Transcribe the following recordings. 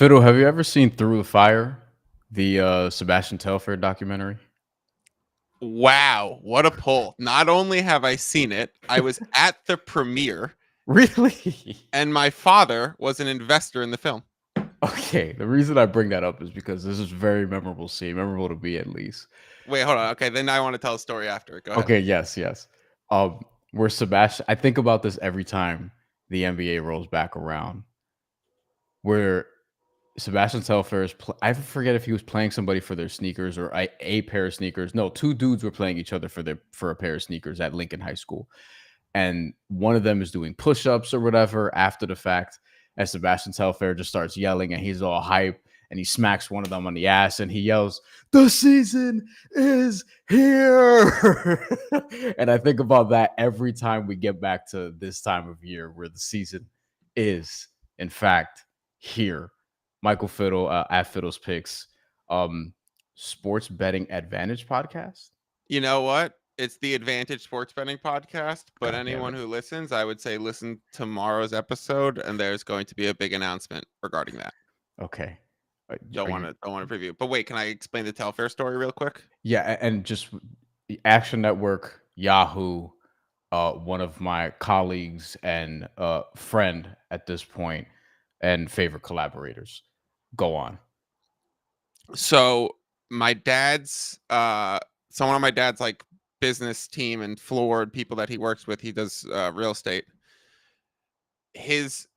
Fiddle, have you ever seen Through the Fire, the Sebastian Telfair documentary? Wow, what a pull. Not only have I seen it, I was at the premiere, Really? and my father was an investor in the film. Okay, the reason I bring that up is because this is very memorable scene, memorable to me at least. Wait, hold on. Okay, then I want to tell a story after it. Go ahead. Okay, yes. Where Sebastian, I think about this every time the NBA rolls back around, where Sebastian Telfair is, I forget if he was playing somebody for their sneakers or a pair of sneakers. No, two dudes were playing each other for a pair of sneakers at Lincoln High School. And one of them is doing push-ups or whatever after the fact, and Sebastian Telfair just starts yelling and he's all hype and he smacks one of them on the ass and he yells, "The season is here." And I think about that every time we get back to this time of year where the season is, in fact, here. Michael Fiddle at Fiddle's Picks, sports betting advantage podcast. You know what? It's the Advantage Sports Betting Podcast, but God damn anyone it. who listens, I would say listen to tomorrow's episode, and there's going to be a big announcement regarding that. Okay. Don't want to preview. But wait, can I explain the Telfair story real quick? Yeah, and just the Action Network, Yahoo, one of my colleagues and friend at this point, and favorite collaborators. Go on. So my dad's someone on my dad's like business team and floored people that he works with, he does real estate. His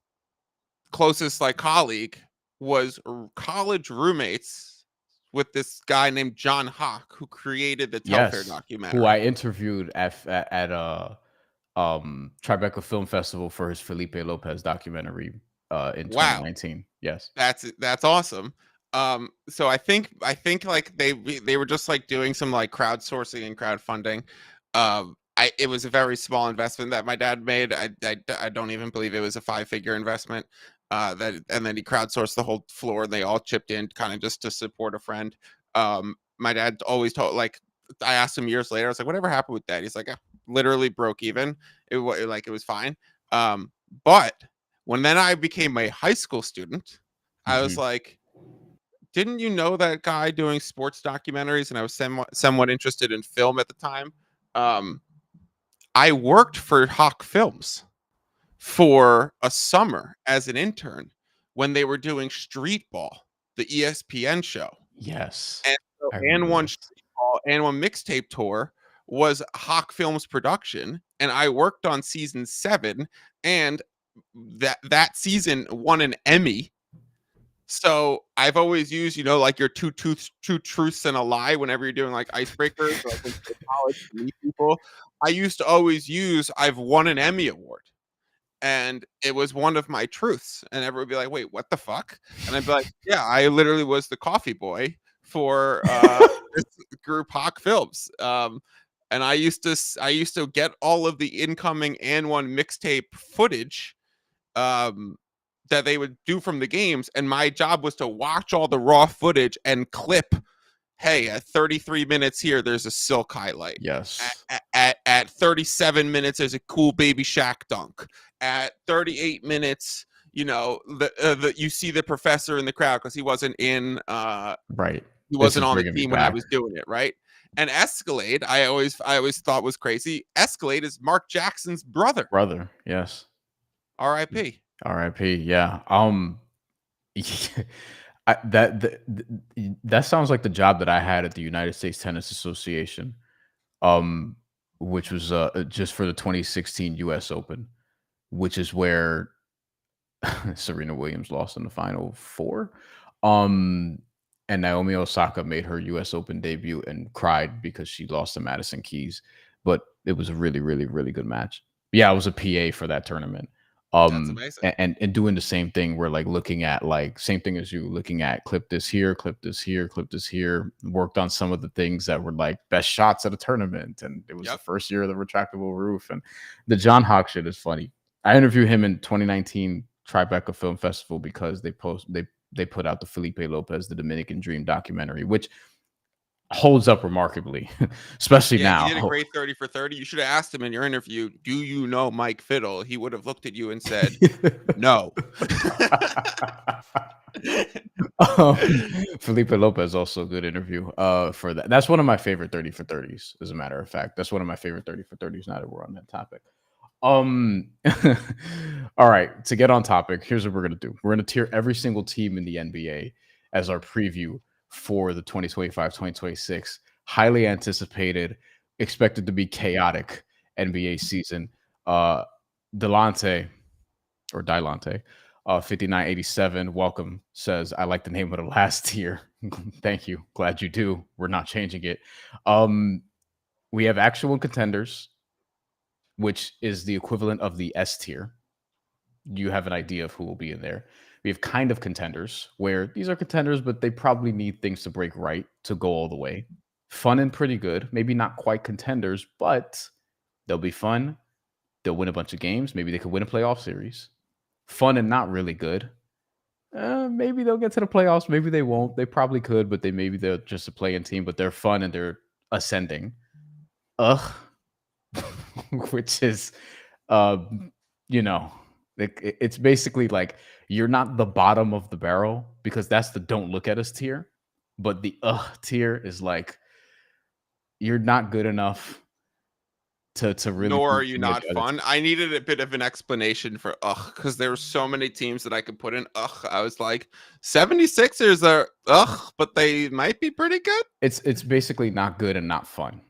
closest like colleague was college roommates with this guy named John Hawk, who created the Telfair documentary. Who I interviewed at Tribeca Film Festival for his Felipe Lopez documentary in 2019. Yes. That's awesome. So I think like they were just like doing some like crowdsourcing and crowdfunding. It was a very small investment that my dad made. I don't even believe it was a 5-figure investment. And then he crowdsourced the whole floor and they all chipped in kind of just to support a friend. My dad always told, like, I asked him years later, I was like, whatever happened with that? He's like, literally broke even. It was fine. But when then I became a high school student, I was like, didn't you know that guy doing sports documentaries? And I was somewhat interested in film at the time. I worked for Hawk Films for a summer as an intern when they were doing Street Ball, the ESPN show. Yes. And so and one Street Ball and one mixtape tour was Hawk Films production, and I worked on season 7, and that season won an Emmy. So I've always used, like your two truths and a lie whenever you're doing like icebreakers, like in college to meet people. I used to always use, I've won an Emmy award. And it was one of my truths. And everyone would be like, wait, what the fuck? And I'd be like, yeah, I literally was the coffee boy for this group Hawk Films. And I used to get all of the incoming and one mixtape footage that they would do from the games. And my job was to watch all the raw footage and clip. Hey, at 33 minutes here, there's a Silk highlight. Yes. At 37 minutes, there's a cool baby Shaq dunk. At 38 minutes, you see the professor in the crowd because he wasn't in. Right. He wasn't on the team when I was doing it. Right. And Escalade, I always thought was crazy. Escalade is Mark Jackson's brother. Yes. R.I.P. R.I.P. Yeah. That sounds like the job that I had at the United States Tennis Association, which was just for the 2016 U.S. Open, which is where Serena Williams lost in the Final Four, and Naomi Osaka made her U.S. Open debut and cried because she lost to Madison Keys, but it was a really, really, really good match. Yeah, I was a PA for that tournament. That's amazing. And doing the same thing, we're like looking at like same thing as you, looking at clip this here, clip this here, clip this here. Worked on some of the things that were like best shots at a tournament, and it was the first year of the retractable roof. And the John Hawk shit is funny. I interviewed him in 2019 Tribeca Film Festival because they put out the Felipe Lopez, the Dominican Dream documentary, which holds up remarkably, especially Yeah, he did a now. great 30 for 30. You should have asked him in your interview, "Do you know Mike Fiddle?" He would have looked at you and said, "No." Felipe Lopez also a good interview for that. That's one of my favorite 30 for 30s, as a matter of fact. That's one of my favorite 30 for 30s now that we're on that topic. Um all right, to get on topic, here's what we're gonna do. We're gonna tier every single team in the NBA as our preview for the 2025-2026 highly anticipated, expected to be chaotic NBA season. Delonte or Dilante, 5987, welcome, says, I like the name of the last tier. Thank you. Glad you do. We're not changing it. We have actual contenders, which is the equivalent of the S tier. You have an idea of who will be in there. We have kind of contenders, where these are contenders, but they probably need things to break right to go all the way. Fun and pretty good. Maybe not quite contenders, but they'll be fun. They'll win a bunch of games. Maybe they could win a playoff series. Fun and not really good. Maybe they'll get to the playoffs. Maybe they won't. They probably could, but maybe they're just a playing team, but they're fun and they're ascending. Ugh. Which is, you know, it's basically like you're not the bottom of the barrel because that's the don't look at us tier. But the tier is like you're not good enough to really Nor are beat you any of not the other fun. teams. I needed a bit of an explanation for because there were so many teams that I could put in I was like, 76ers are but they might be pretty good. It's basically not good and not fun.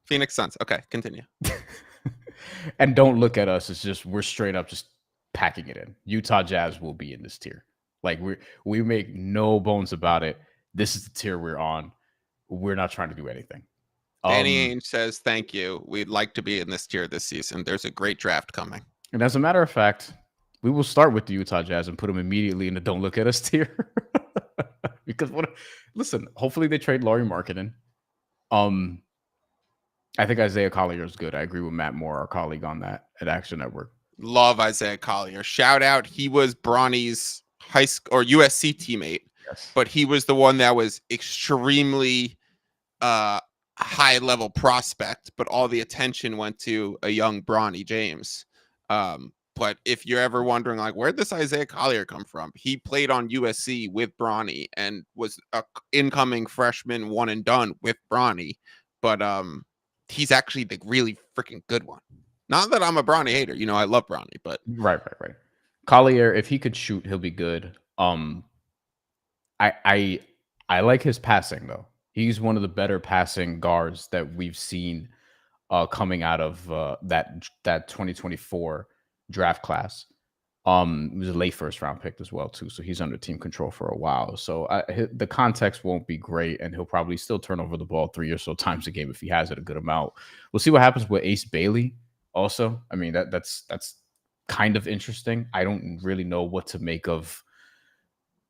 Phoenix Suns. Okay, continue. And don't look at us. It's just we're straight up just packing it in. Utah Jazz will be in this tier. Like we make no bones about it. This is the tier we're on. We're not trying to do anything. Danny Ainge says, thank you. We'd like to be in this tier this season. There's a great draft coming. And as a matter of fact, we will start with the Utah Jazz and put them immediately in the don't look at us tier. Because listen, hopefully they trade Laurie Marketing. I think Isaiah Collier is good. I agree with Matt Moore, our colleague on that at Action Network. Love Isaiah Collier. Shout out. He was Bronny's high school or USC teammate, Yes. but he was the one that was extremely high level prospect, but all the attention went to a young Bronny James. But if you're ever wondering, like, where'd this Isaiah Collier come from? He played on USC with Bronny and was a incoming freshman one and done with Bronny. But he's actually the really freaking good one. Not that I'm a Bronny hater, you know, I love Bronny, but Right. Collier, if he could shoot, he'll be good. I like his passing though. He's one of the better passing guards that we've seen coming out of that 2024 draft class. He was a late first round pick as well too, so he's under team control for a while. So the context won't be great, and he'll probably still turn over the ball 3 or so times a game if he has it a good amount. We'll see what happens with Ace Bailey. Also, I mean that's kind of interesting. I don't really know what to make of.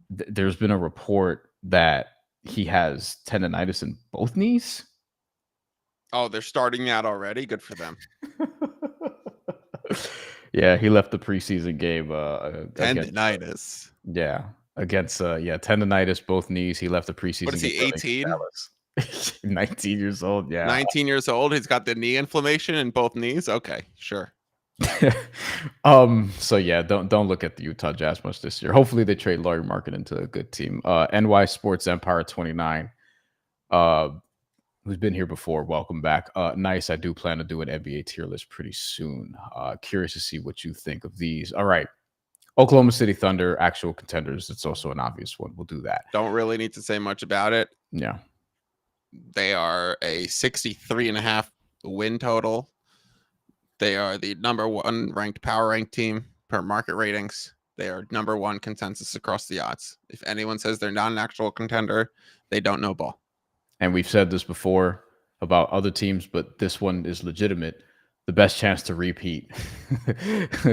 There's been a report that he has tendonitis in both knees. oh, they're starting out already. Good for them. Yeah, he left the preseason game Tendonitis. against tendonitis both knees. He left the preseason What is he, game 18? 19 years old. Yeah. 19 years old. He's got the knee inflammation in both knees. Okay, sure. So yeah, don't look at the Utah Jazz much this year. Hopefully they trade Laurie Market into a good team. NY Sports Empire 29. Who's been here before, welcome back. Nice. I do plan to do an NBA tier list pretty soon. Curious to see what you think of these. All right. Oklahoma City Thunder, actual contenders. It's also an obvious one. We'll do that. Don't really need to say much about it. Yeah. They are a 63.5 win total. They are the number one ranked power rank team per market ratings. They are number one consensus across the odds. If anyone says they're not an actual contender, they don't know ball. And we've said this before about other teams, but this one is legitimate. The best chance to repeat,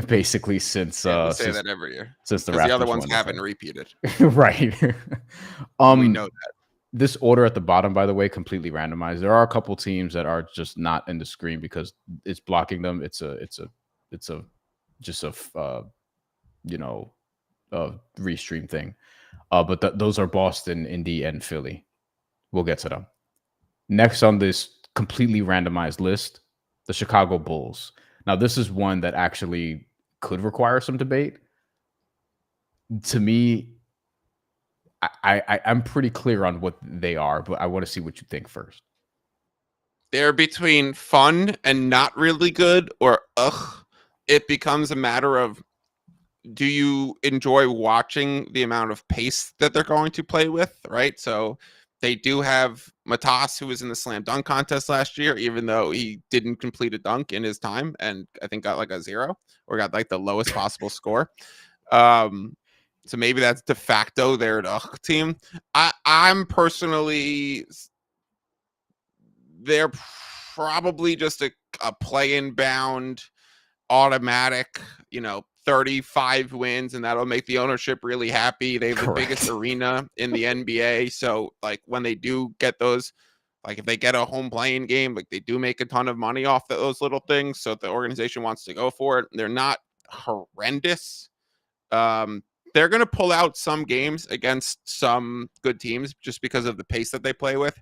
basically, since we say that every year. Since the other ones haven't repeated. Right. We know that. This order at the bottom, by the way, completely randomized. There are a couple teams that are just not in the screen because it's blocking them. It's a restream thing. But those are Boston, Indy, and Philly. We'll get to them. Next on this completely randomized list, the Chicago Bulls. Now, this is one that actually could require some debate. To me, I'm pretty clear on what they are, but I want to see what you think first. They're between fun and not really good, or ugh. It becomes a matter of, do you enjoy watching the amount of pace that they're going to play with, right? So they do have Matas, who was in the slam dunk contest last year, even though he didn't complete a dunk in his time, and I think got like a 0 or got like the lowest possible score. So maybe that's de facto their team. I'm personally, they're probably just a play-in bound automatic, 35 wins, and that'll make the ownership really happy. They have the biggest arena in the NBA. So like when they do get those, like if they get a home playing game, like they do make a ton of money off those little things. So if the organization wants to go for it, they're not horrendous. They're going to pull out some games against some good teams just because of the pace that they play with.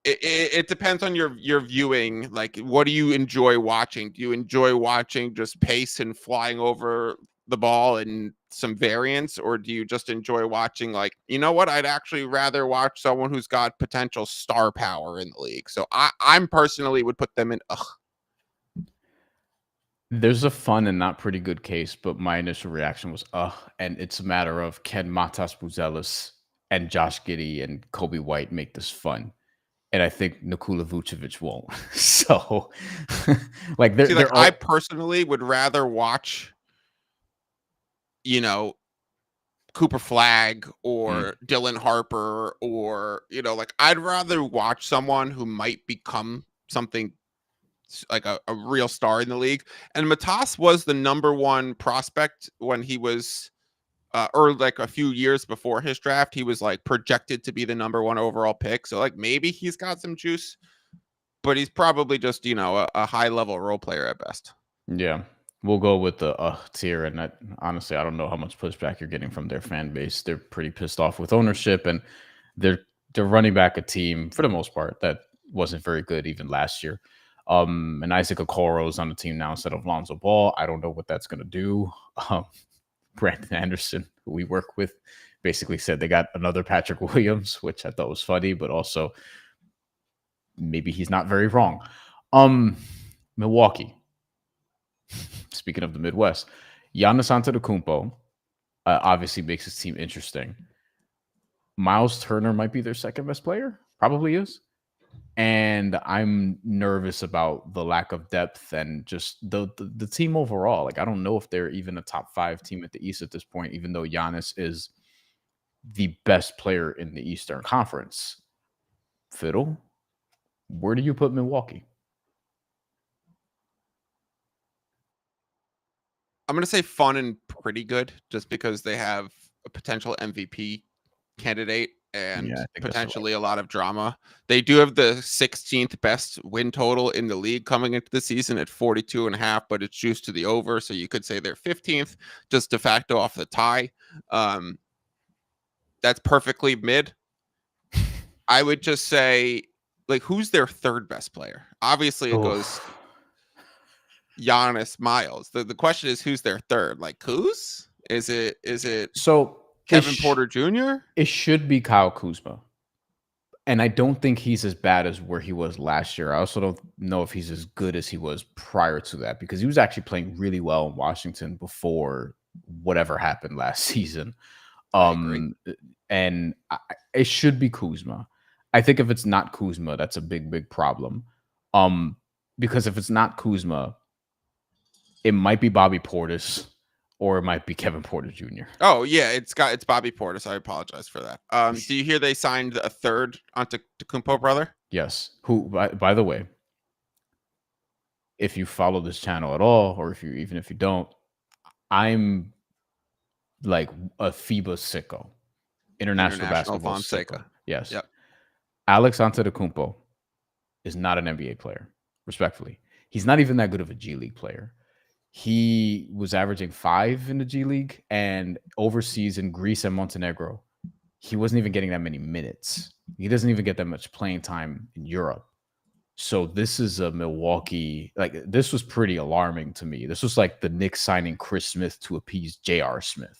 It depends on your viewing. Like, what do you enjoy watching? Do you enjoy watching just pace and flying over the ball and some variance, or do you just enjoy watching, like, you know what, I'd actually rather watch someone who's got potential star power in the league? So I'm personally would put them in There's a fun and not pretty good case, but my initial reaction was and it's a matter of, can Matas Buzelis and Josh Giddey and Kobe White make this fun? And I think Nikola Vucevic won't. So, like, I personally would rather watch, Cooper Flagg or Dylan Harper, or, like, I'd rather watch someone who might become something like a real star in the league. And Matas was the number one prospect when he was or like a few years before his draft. He was like projected to be the number one overall pick. So like maybe he's got some juice, but he's probably just, a high level role player at best. Yeah. We'll go with the tier. And honestly, I don't know how much pushback you're getting from their fan base. They're pretty pissed off with ownership, and they're running back a team for the most part that wasn't very good even last year. And Isaac Okoro is on the team now instead of Lonzo Ball. I don't know what that's going to do. Brandon Anderson, who we work with, basically said they got another Patrick Williams, which I thought was funny, but also maybe he's not very wrong. Milwaukee. Speaking of the Midwest, Giannis Antetokounmpo obviously makes his team interesting. Miles Turner might be their second best player, probably is. And I'm nervous about the lack of depth and just the team overall. Like, I don't know if they're even a top 5 team at the East at this point, even though Giannis is the best player in the Eastern Conference. Fiddle, where do you put Milwaukee? I'm going to say fun and pretty good, just because they have a potential MVP candidate and potentially a lot of drama. They do have the 16th best win total in the league coming into the season at 42.5, but it's juiced to the over. So you could say they're 15th, just de facto off the tie. That's perfectly mid. I would just say, like, who's their third best player? Obviously it goes Giannis, Miles. The question is, who's their third? Like, who's? Is it so Kevin Porter Jr.? It should be Kyle Kuzma. And I don't think he's as bad as where he was last year. I also don't know if he's as good as he was prior to that, because he was actually playing really well in Washington before whatever happened last season. And it should be Kuzma. I think if it's not Kuzma, that's a big, big problem. Because if it's not Kuzma, it might be Bobby Portis, or it might be Kevin Porter Jr. Oh yeah, it's Bobby Portis. I apologize for that. Do you hear they signed a third Antetokounmpo brother? Yes. Who, by the way, if you follow this channel at all, or even if you don't, I'm like a FIBA sicko, international basketball Fonseca. Sicko. Yes. Yep. Alex Antetokounmpo is not an NBA player. Respectfully, he's not even that good of a G League player. He was averaging 5 in the G League, and overseas in Greece and Montenegro, he wasn't even getting that many minutes. He doesn't even get that much playing time in Europe. So this is a Milwaukee, like this was pretty alarming to me. This was like the Knicks signing Chris Smith to appease J.R. Smith.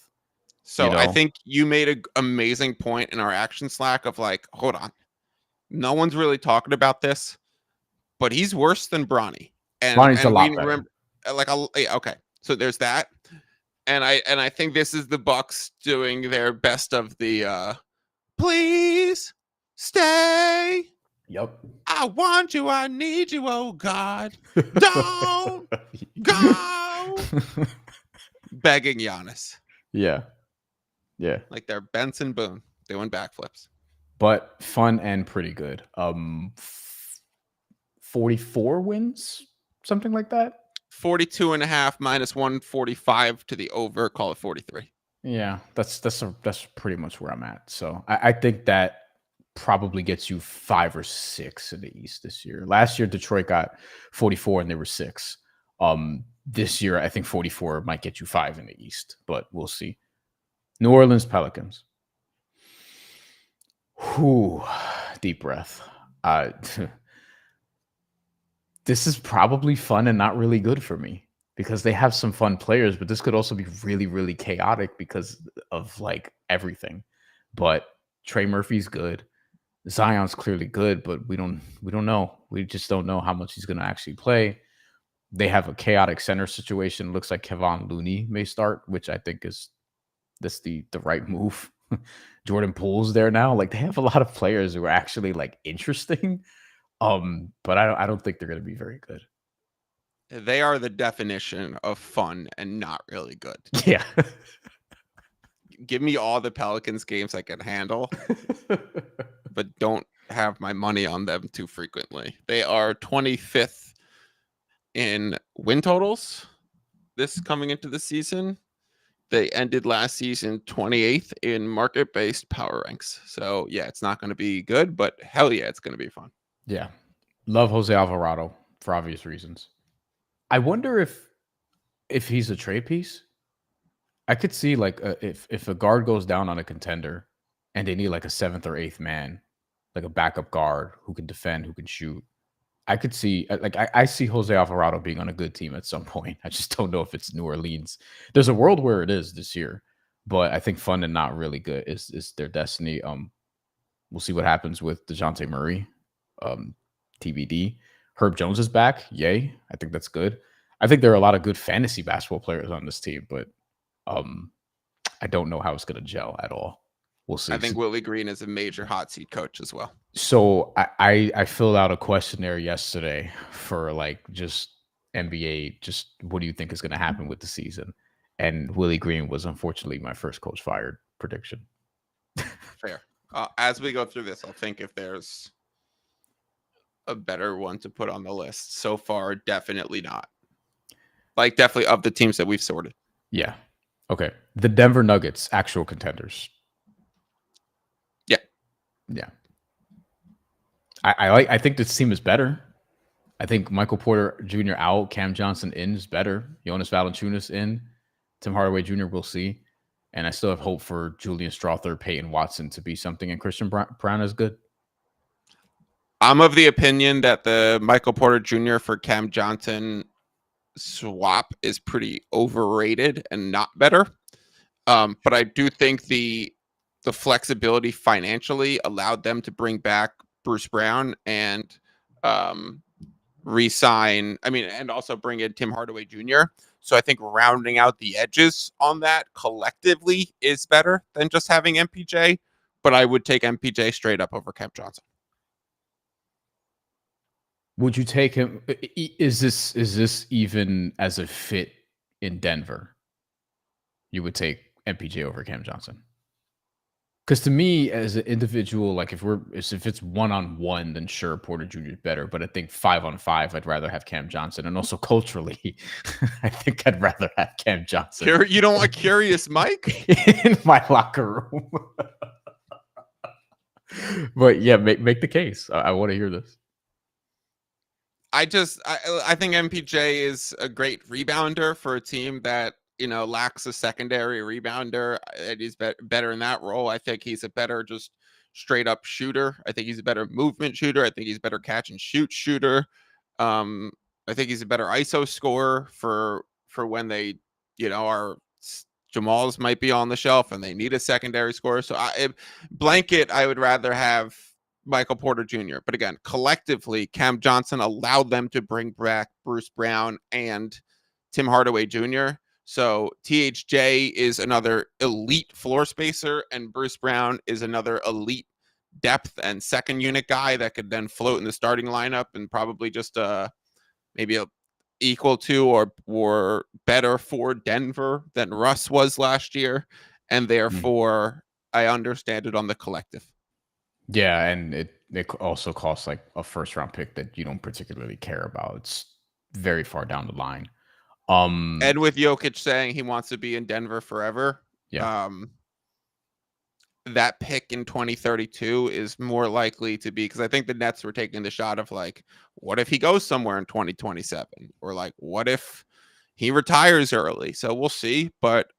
You So I know, think you made an amazing point in our action Slack of like, hold on, no one's really talking about this, but he's worse than Bronny, and Bronny's a we lot better. remember like yeah, okay, so there's that, and I think this is the Bucks doing their best of the please stay. Yep. I want you, I need you, oh God, don't go. Begging Giannis. Yeah. Yeah. Like they're Benson Boone doing backflips. But fun and pretty good. 44 wins, something like that. 42.5 minus 145 to the over, call it 43. Yeah, that's pretty much where I'm at. So I think that probably gets you 5 or 6 in the East this year. Last year, Detroit got 44 and they were 6. This year, I think 44 might get you 5 in the East, but we'll see. New Orleans Pelicans. Whew, deep breath. This is probably fun and not really good for me because they have some fun players, but this could also be really, really chaotic because of like everything. But Trey Murphy's good. Zion's clearly good, but we don't know. We just don't know how much he's going to actually play. They have a chaotic center situation. Looks like Kevon Looney may start, which I think is the right move. Jordan Poole's there now. Like they have a lot of players who are actually like interesting. But I don't think they're going to be very good. They are the definition of fun and not really good. Yeah. Give me all the Pelicans games I can handle, but don't have my money on them too frequently. They are 25th in win totals this coming into the season. They ended last season 28th in market-based power ranks. So yeah, it's not going to be good, but hell yeah, it's going to be fun. Yeah. Love Jose Alvarado for obvious reasons. I wonder if he's a trade piece. I could see like if a guard goes down on a contender and they need like a 7th or 8th man, like a backup guard who can defend, who can shoot. I could see like I see Jose Alvarado being on a good team at some point. I just don't know if it's New Orleans. There's a world where it is this year, but I think fun and not really good is their destiny. We'll see what happens with DeJounte Murray. TBD. Herb Jones is back. Yay. I think that's good. I think there are a lot of good fantasy basketball players on this team, but I don't know how it's going to gel at all. We'll see. I think Willie Green is a major hot seat coach as well. So I filled out a questionnaire yesterday for like just NBA, just what do you think is going to happen with the season? And Willie Green was unfortunately my first coach fired prediction. Fair. As we go through this, I'll think if there's a better one to put on the list. So far, definitely not. Like definitely of the teams that we've sorted. Yeah. Okay. The Denver Nuggets, actual contenders. Yeah. Yeah. I think this team is better. I think Michael Porter Jr. out, Cam Johnson in is better. Jonas Valanciunas in, Tim Hardaway Jr. we'll see. And I still have hope for Julian Strawther, Peyton Watson to be something, and Christian Brown is good. I'm of the opinion that the Michael Porter Jr. for Cam Johnson swap is pretty overrated and not better. But I do think the flexibility financially allowed them to bring back Bruce Brown and re-sign, and also bring in Tim Hardaway Jr. So I think rounding out the edges on that collectively is better than just having MPJ. But I would take MPJ straight up over Cam Johnson. Would you take him? Is this even as a fit in Denver? You would take MPJ over Cam Johnson? Because to me, as an individual, like if it's 1-on-1, then sure, Porter Jr. is better. But I think 5-on-5, I'd rather have Cam Johnson. And also culturally, I think I'd rather have Cam Johnson. You don't want Curious Mike in my locker room? But yeah, make the case. I want to hear this. I think MPJ is a great rebounder for a team that lacks a secondary rebounder, and he's better in that role. I think he's a better just straight up shooter. I think he's a better movement shooter. I think he's a better catch and shoot shooter. I think he's a better ISO scorer for when they, are Jamal's might be on the shelf and they need a secondary scorer. So I would rather have Michael Porter Jr. But again, collectively, Cam Johnson allowed them to bring back Bruce Brown and Tim Hardaway Jr. So THJ is another elite floor spacer, and Bruce Brown is another elite depth and second unit guy that could then float in the starting lineup and probably just maybe equal to or better for Denver than Russ was last year. And therefore, I understand it on the collective. Yeah, and it also costs like a first round pick that you don't particularly care about. It's very far down the line. And with Jokic saying he wants to be in Denver forever, that pick in 2032 is more likely to be, because I think the Nets were taking the shot of like, what if he goes somewhere in 2027, or like, what if he retires early? So we'll see, but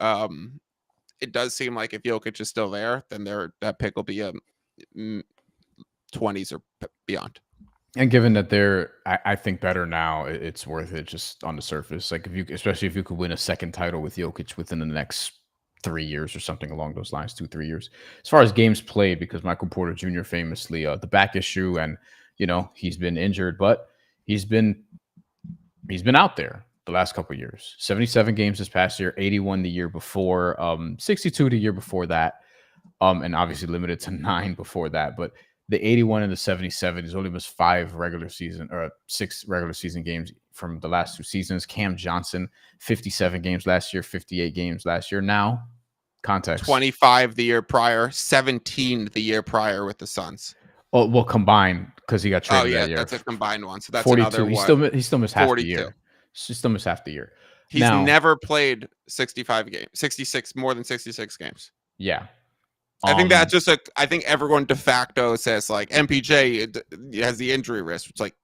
it does seem like if Jokic is still there, then that pick will be a 20s or beyond. And given that they're, I think, better now, it's worth it just on the surface. Like especially if you could win a second title with Jokic within the next 3 years or something along those lines, 2-3 years. As far as games played, because Michael Porter Jr. famously the back issue, and he's been injured, but he's been out there the last couple of years. 77 games this past year, 81 the year before, 62 the year before that, and obviously limited to 9 before that, but. The 81 and the 77, he's only missed 6 regular season games from the last 2 seasons. Cam Johnson, 57 games last year, 58 games last year. Now, context. 25 the year prior, 17 the year prior with the Suns. Oh, well, combined, because he got traded that year. That's a combined one. So that's 42. Another one. He still missed half 42. The year. He still missed half the year. He's never played 65 games, 66, more than 66 games. Yeah. I think that's just I think everyone de facto says like MPJ has the injury risk. It's like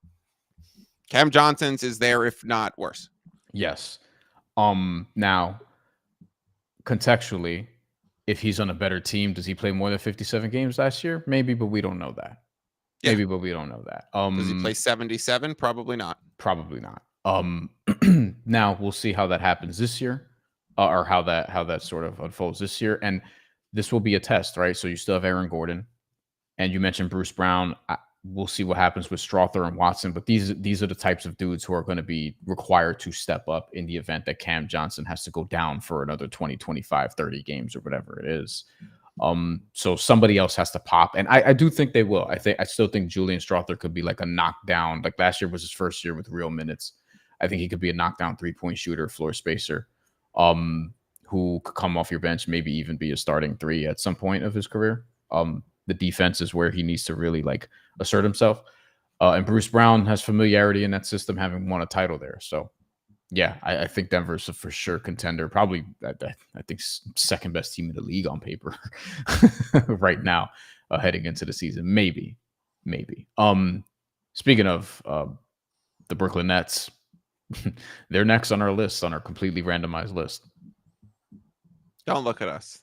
Cam Johnson's is there, if not worse. Yes. Now, contextually, if he's on a better team, does he play more than 57 games last year? Maybe, but we don't know that. Yeah. Maybe, but we don't know that. Does he play 77? Probably not. Probably not. Now we'll see how that happens this year, or how that sort of unfolds this year, and. This will be a test, right? So you still have Aaron Gordon, and you mentioned Bruce Brown. We'll see what happens with Strother and Watson, but these are the types of dudes who are going to be required to step up in the event that Cam Johnson has to go down for another 20, 25, 30 games or whatever it is. So somebody else has to pop, and I do think they will. I still think Julian Strother could be like a knockdown. Like last year was his first year with real minutes. I think he could be a knockdown 3-point shooter, floor spacer. Who could come off your bench, maybe even be a starting 3 at some point of his career. The defense is where he needs to really like assert himself. And Bruce Brown has familiarity in that system, having won a title there. So, yeah, I think Denver's a for sure contender. Probably, I think, second best team in the league on paper right now, heading into the season. Maybe. Speaking of the Brooklyn Nets, they're next on our list, on our completely randomized list. Don't look at us.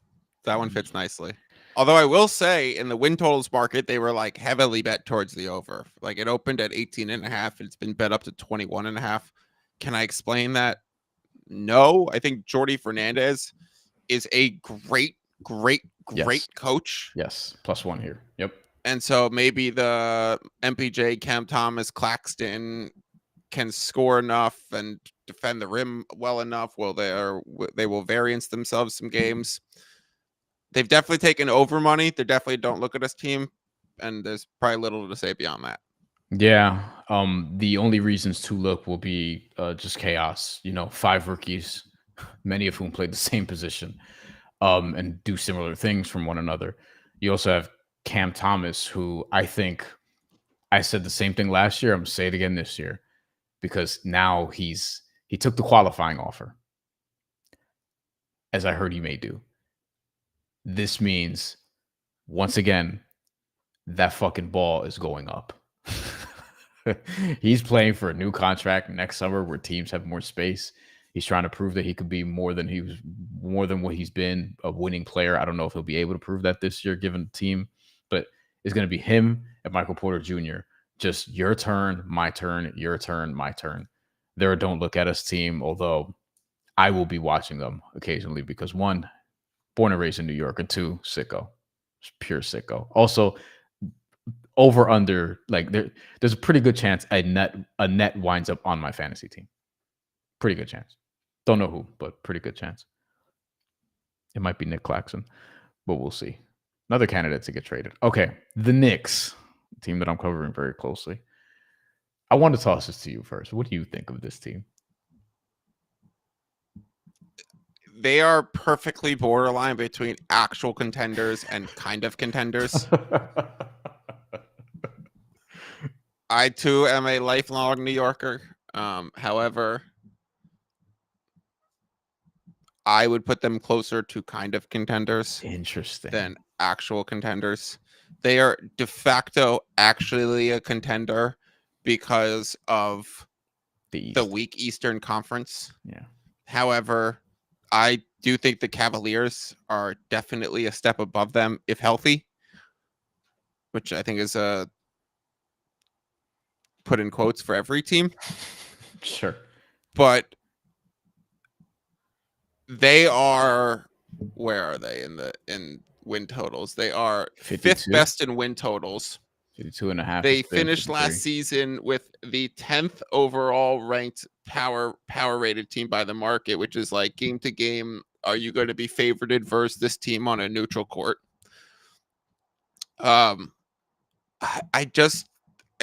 That one fits nicely. Although I will say in the win totals market, they were like heavily bet towards the over. Like it opened at 18.5. It's been bet up to 21.5. Can I explain that? No. I think Jordi Fernandez is a great coach. Yes. +1 here. Yep. And so maybe the MPJ, Cam Thomas, Claxton can score enough and defend the rim well enough. They will variance themselves some games. They've definitely taken over money. They definitely don't look at us team, and there's probably little to say beyond that. Yeah. The only reasons to look will be just chaos. 5 rookies, many of whom played the same position, and do similar things from one another. You also have Cam Thomas, who I think I said the same thing last year. I'm gonna say it again this year, because now he took the qualifying offer, as I heard he may do. This means, once again, that fucking ball is going up. He's playing for a new contract next summer where teams have more space. He's trying to prove that he could be more than what he's been, a winning player. I don't know if he'll be able to prove that this year, given the team, but it's going to be him and Michael Porter Jr. Just your turn, my turn, your turn, my turn. They're a don't look at us team, although I will be watching them occasionally because one, born and raised in New York, and two, sicko. Just pure sicko. Also, over under, like there's a pretty good chance a net winds up on my fantasy team. Pretty good chance. Don't know who, but pretty good chance. It might be Nick Claxton, but we'll see. Another candidate to get traded. Okay, the Knicks, team that I'm covering very closely. I want to toss this to you first. What do you think of this team? They are perfectly borderline between actual contenders and kind of contenders. I too am a lifelong New Yorker. However, I would put them closer to kind of contenders Interesting. than actual contenders. They are de facto actually a contender because of the weak Eastern Conference. Yeah. However, I do think the Cavaliers are definitely a step above them if healthy, which I think is a put in quotes for every team. Sure. But they are, where are they in win totals? They are 52? fifth best in win totals. 52.5. They finished last season with the 10th overall ranked power rated team by the market, which is like game to game. Are you going to be favorited versus this team on a neutral court? I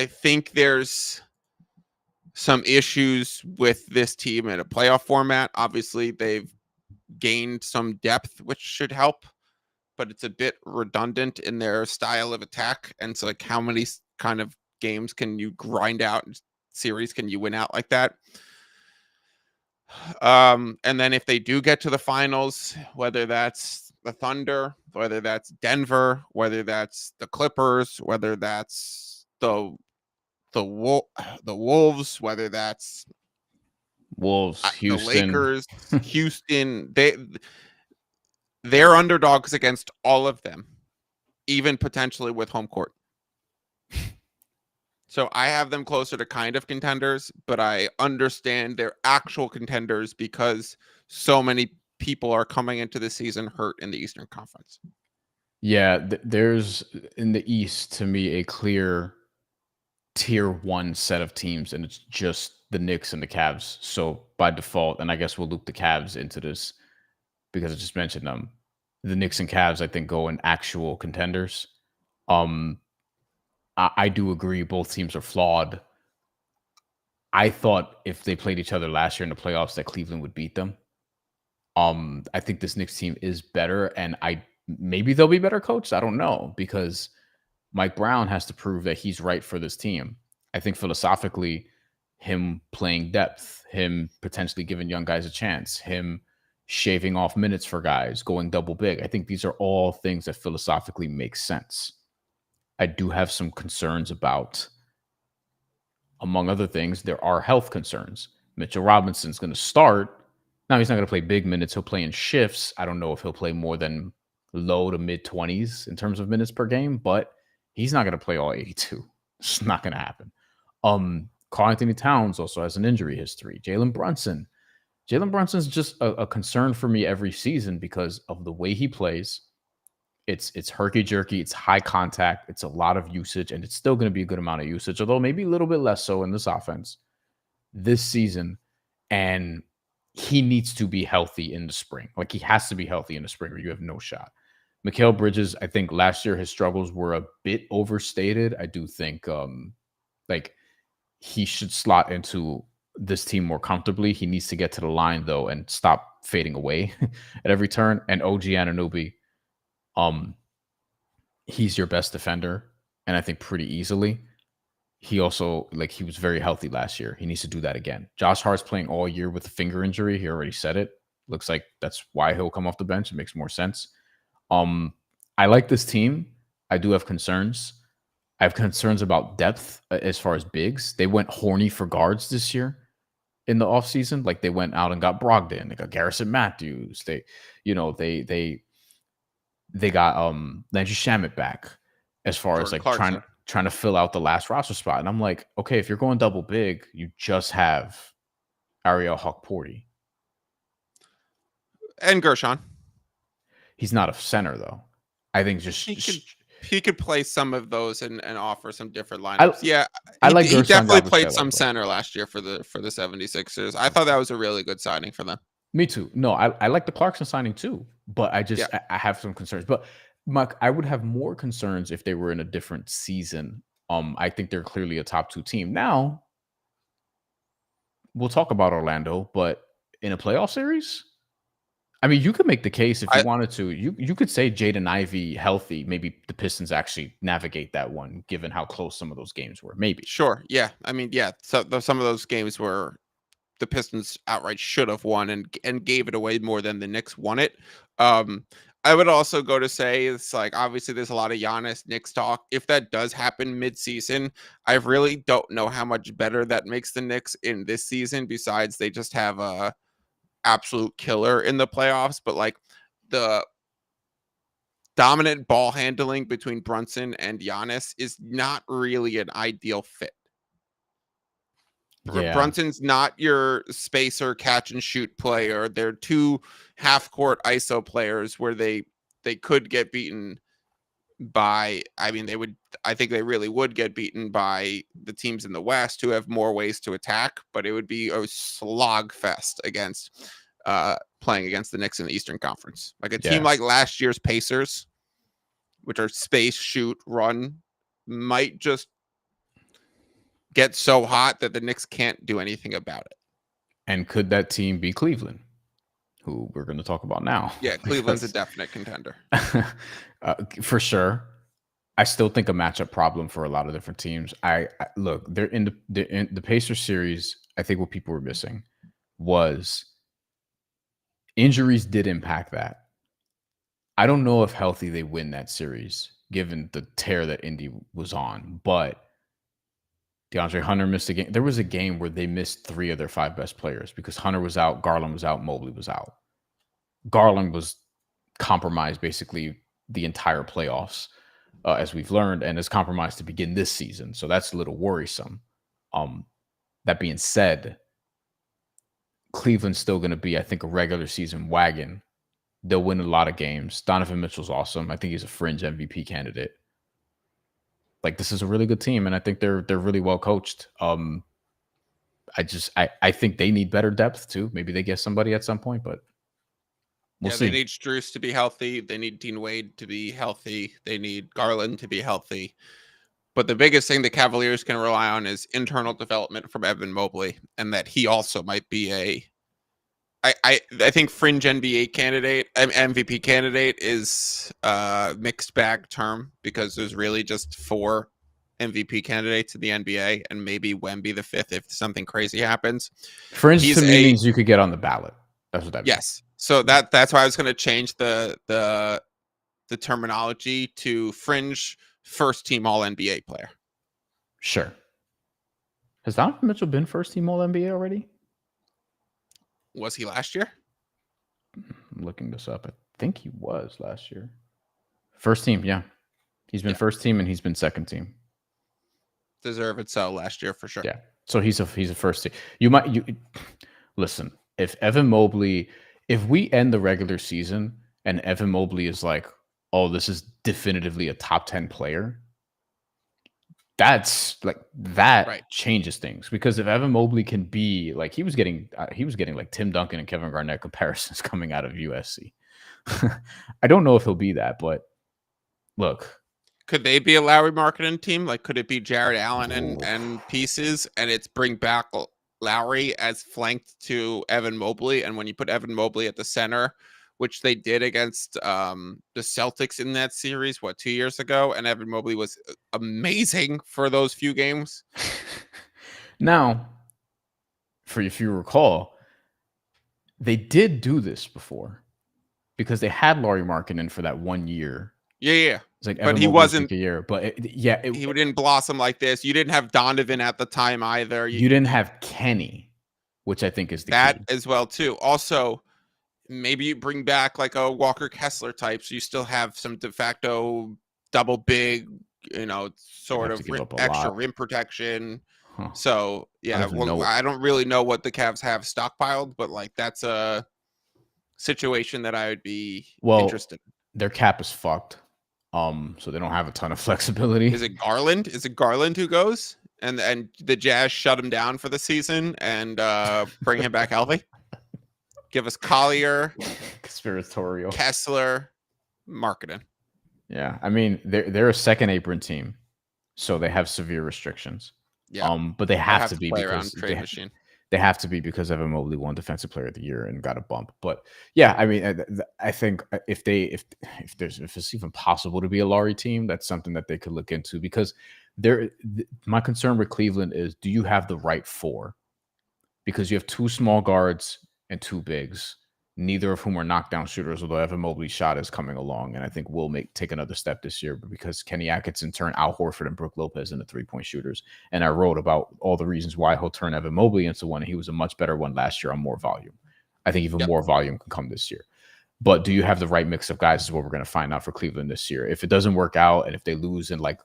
think there's some issues with this team in a playoff format. Obviously, they've gained some depth, which should help, but it's a bit redundant in their style of attack. And so, like, how many kind of games can you grind out? Series can you win out like that? And then if they do get to the finals, whether that's the Thunder, whether that's Denver, whether that's the Clippers, whether that's the Wolves, whether that's Wolves, Houston, the Lakers, Houston, they're underdogs against all of them, even potentially with home court. So I have them closer to kind of contenders, but I understand they're actual contenders because so many people are coming into the season hurt in the Eastern Conference. Yeah, there's in the East, to me, a clear tier one set of teams, and it's just the Knicks and the Cavs. So by default, and I guess we'll loop the Cavs into this because I just mentioned them. The Knicks and Cavs, I think, go in actual contenders. I do agree both teams are flawed. I thought if they played each other last year in the playoffs that Cleveland would beat them. I think this Knicks team is better, and maybe they'll be better coached. I don't know, because Mike Brown has to prove that he's right for this team. I think philosophically, him playing depth, him potentially giving young guys a chance, him shaving off minutes for guys, going double big. I think these are all things that philosophically make sense. I do have some concerns about, among other things, there are health concerns. Mitchell Robinson's going to start. Now, he's not going to play big minutes. He'll play in shifts. I don't know if he'll play more than low to mid 20s in terms of minutes per game, but he's not going to play all 82. It's not going to happen. Karl Anthony Towns also has an injury history. Jalen Brunson's just a concern for me every season because of the way he plays. It's herky-jerky, it's high contact, it's a lot of usage, and it's still going to be a good amount of usage, although maybe a little bit less so in this offense this season. And he needs to be healthy in the spring. Like, he has to be healthy in the spring or you have no shot. Mikal Bridges, I think last year his struggles were a bit overstated. I do think he should slot into this team more comfortably. He needs to get to the line, though, and stop fading away at every turn. And OG Anunoby, he's your best defender, and I think pretty easily. He also, he was very healthy last year. He needs to do that again. Josh Hart's playing all year with a finger injury. He already said it. Looks like that's why he'll come off the bench. It makes more sense. I like this team. I do have concerns. I have concerns about depth as far as bigs. They went horny for guards this year. in the offseason. Like they went out and got Brogdon, they got Garrison Matthews, they got Landry Shamet back as far as Jordan like trying Clarkson. to fill out the last roster spot. And I'm like, okay, if you're going double big, you just have Ariel Hawk-Porty. And Gershon. He's not a center though. I think just he could play some of those and offer some different lineups. He Gershon definitely played Yabusele, some but center last year for the 76ers. I thought that was a really good signing for them. me too. No, I like the Clarkson signing too, but I have some concerns. But I would have more concerns if they were in a different season. I think they're clearly a top 2 team. Now, we'll talk about Orlando, but in a playoff series, I mean, you could make the case if you wanted to. You could say Jaden Ivey healthy. Maybe the Pistons actually navigate that one, given how close some of those games were. Maybe. Sure. Yeah. I mean, yeah. So some of those games were the Pistons outright should have won and gave it away more than the Knicks won it. I would also go to say it's like obviously there's a lot of Giannis Knicks talk. If that does happen mid-season, I really don't know how much better that makes the Knicks in this season. Besides, they just have a absolute killer in the playoffs. But like the dominant ball handling between Brunson and Giannis is not really an ideal fit. Yeah. Brunson's not your spacer catch and shoot player. They're 2 half-court ISO players where they could get beaten by, I think they really would get beaten by the teams in the West who have more ways to attack, but it would be a slog fest against playing against the Knicks in the Eastern Conference. Like a team like last year's Pacers, which are space, shoot, run, might just get so hot that the Knicks can't do anything about it. And could that team be Cleveland, who we're going to talk about now? Yeah, Cleveland's a definite contender. For sure. I still think a matchup problem for a lot of different teams. I look, they're in the Pacers series. I think what people were missing was injuries did impact that. I don't know if healthy they win that series, given the tear that Indy was on, but DeAndre Hunter missed a game. There was a game where they missed 3 of their 5 best players because Hunter was out, Garland was out, Mobley was out. Garland was compromised basically the entire playoffs, as we've learned, and is compromised to begin this season. So that's a little worrisome. That being said, Cleveland's still going to be, I think, a regular season wagon. They'll win a lot of games. Donovan Mitchell's awesome. I think he's a fringe MVP candidate. Like, this is a really good team, and I think they're really well coached. I think they need better depth too. Maybe they get somebody at some point, but we'll see. They need Strus to be healthy. They need Dean Wade to be healthy. They need Garland to be healthy. But the biggest thing the Cavaliers can rely on is internal development from Evan Mobley, and that he also might be I think fringe NBA candidate, MVP candidate is a mixed bag term because there's really just 4 MVP candidates in the NBA and maybe Wemby the 5th if something crazy happens. Fringe to me means you could get on the ballot. That's what that means. Yes. So that's why I was going to change the terminology to fringe first team all NBA player. Sure. Has Donovan Mitchell been first team all NBA already? Was he last year? I'm looking this up. I think he was last year. First team, yeah. He's been first team and he's been second team. Deserve it so last year for sure. Yeah. So he's a first team. You listen, if we end the regular season and Evan Mobley is like, oh, this is definitively a top 10 player, that's like that changes things, because if Evan Mobley can be like he was getting like Tim Duncan and Kevin Garnett comparisons coming out of USC. I don't know if he'll be that, but look, could they be a Lowry marketing team? Like, could it be Jared Allen and pieces, and it's bring back Lowry as flanked to Evan Mobley, and when you put Evan Mobley at the center, which they did against the Celtics in that series, 2 years ago, and Evan Mobley was amazing for those few games. Now, if you recall, they did do this before because they had Lauri Markkanen for that 1 year. Yeah. It's like but he wasn't a year, but he didn't blossom like this. You didn't have Donovan at the time either. You didn't have Kenny. which I think is the That key. as well too. Also, maybe you bring back like a Walker Kessler type, so you still have some de facto double big, sort Have to of give up a extra lot. rim protection. Huh. So I yeah, don't even well, know. I don't really know what the Cavs have stockpiled, but like that's a situation that I would be Well, interested in. their cap is fucked. So they don't have a ton of flexibility. Is it Garland? Is it Garland who goes? And the Jazz shut him down for the season and bring him back healthy? Give us Collier, Conspiratorial. Kessler, marketing. Yeah, I mean they're a second apron team, so they have severe restrictions. Yeah. But they They have have to to be play because around trade machine. they have to be because Evan Mobley won Defensive Player of the Year and got a bump. But yeah, I mean, I think if it's even possible to be a Laurie team, that's something that they could look into because my concern with Cleveland is, do you have the right four? Because you have two small guards and two bigs, neither of whom are knockdown shooters, although Evan Mobley's shot is coming along, and I think will take another step this year. But because Kenny Atkinson turned Al Horford and Brook Lopez into 3-point shooters, and I wrote about all the reasons why he'll turn Evan Mobley into one, and he was a much better one last year on more volume. I think even more volume can come this year. But do you have the right mix of guys is what we're going to find out for Cleveland this year. If it doesn't work out and if they lose in like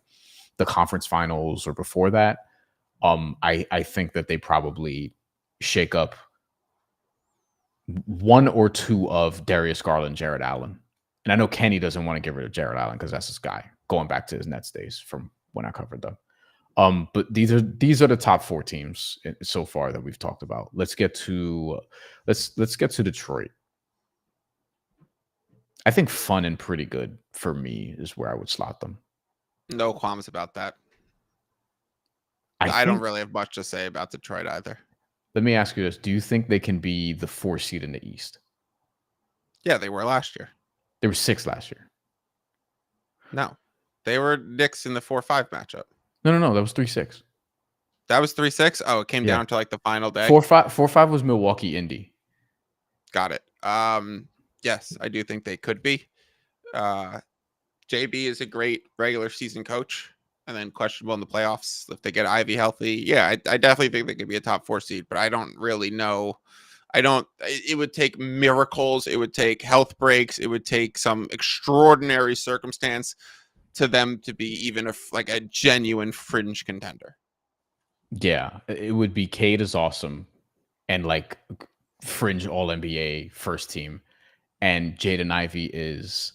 the conference finals or before that, I think that they probably shake up one or two of Darius Garland, Jared Allen. And I know Kenny doesn't want to get rid of Jared Allen because that's his guy, going back to his Nets days from when I covered them. But these are the top four teams so far that we've talked about. Let's get to Detroit. I think fun and pretty good for me is where I would slot them. No qualms about that. I don't really have much to say about Detroit either. Let me ask you this. Do you think they can be the 4 seed in the East? Yeah, they were last year. They were 6 last year. No. They were Knicks in the 4-5 matchup. No. That was 3-6. That was 3-6? Oh, it came down to like the final day. 4-5 was Milwaukee Indy. Got it. Yes, I do think they could be. JB is a great regular season coach, and then questionable in the playoffs. If they get Ivy healthy, yeah, I definitely think they could be a top 4 seed, but I don't really know. It would take miracles. It would take health breaks. It would take some extraordinary circumstance to them to be even a genuine fringe contender. Yeah, it would be Cade is awesome and like fringe all NBA first team. And Jaden Ivey is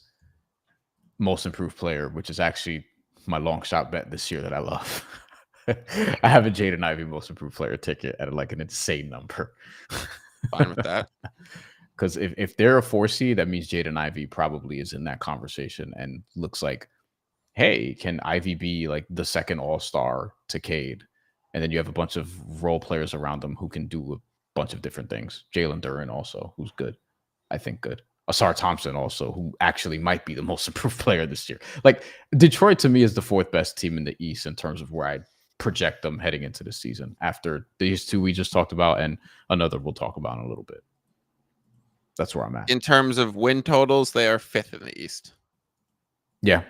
most improved player, which is actually my long shot bet this year that I love. I have a Jaden Ivey most improved player ticket at like an insane number. Fine with that. Because if they're a 4 seed, that means Jaden Ivey probably is in that conversation and looks like, hey, can Ivy be like the second all-star to Cade? And then you have a bunch of role players around them who can do a bunch of different things. Jalen Duren also, who's good. I think good. Asar Thompson also, who actually might be the most improved player this year. Like Detroit to me is the 4th best team in the East in terms of where I project them heading into the season after these two we just talked about and another we'll talk about in a little bit. That's where I'm at. In terms of win totals, they are 5th in the East. Yeah.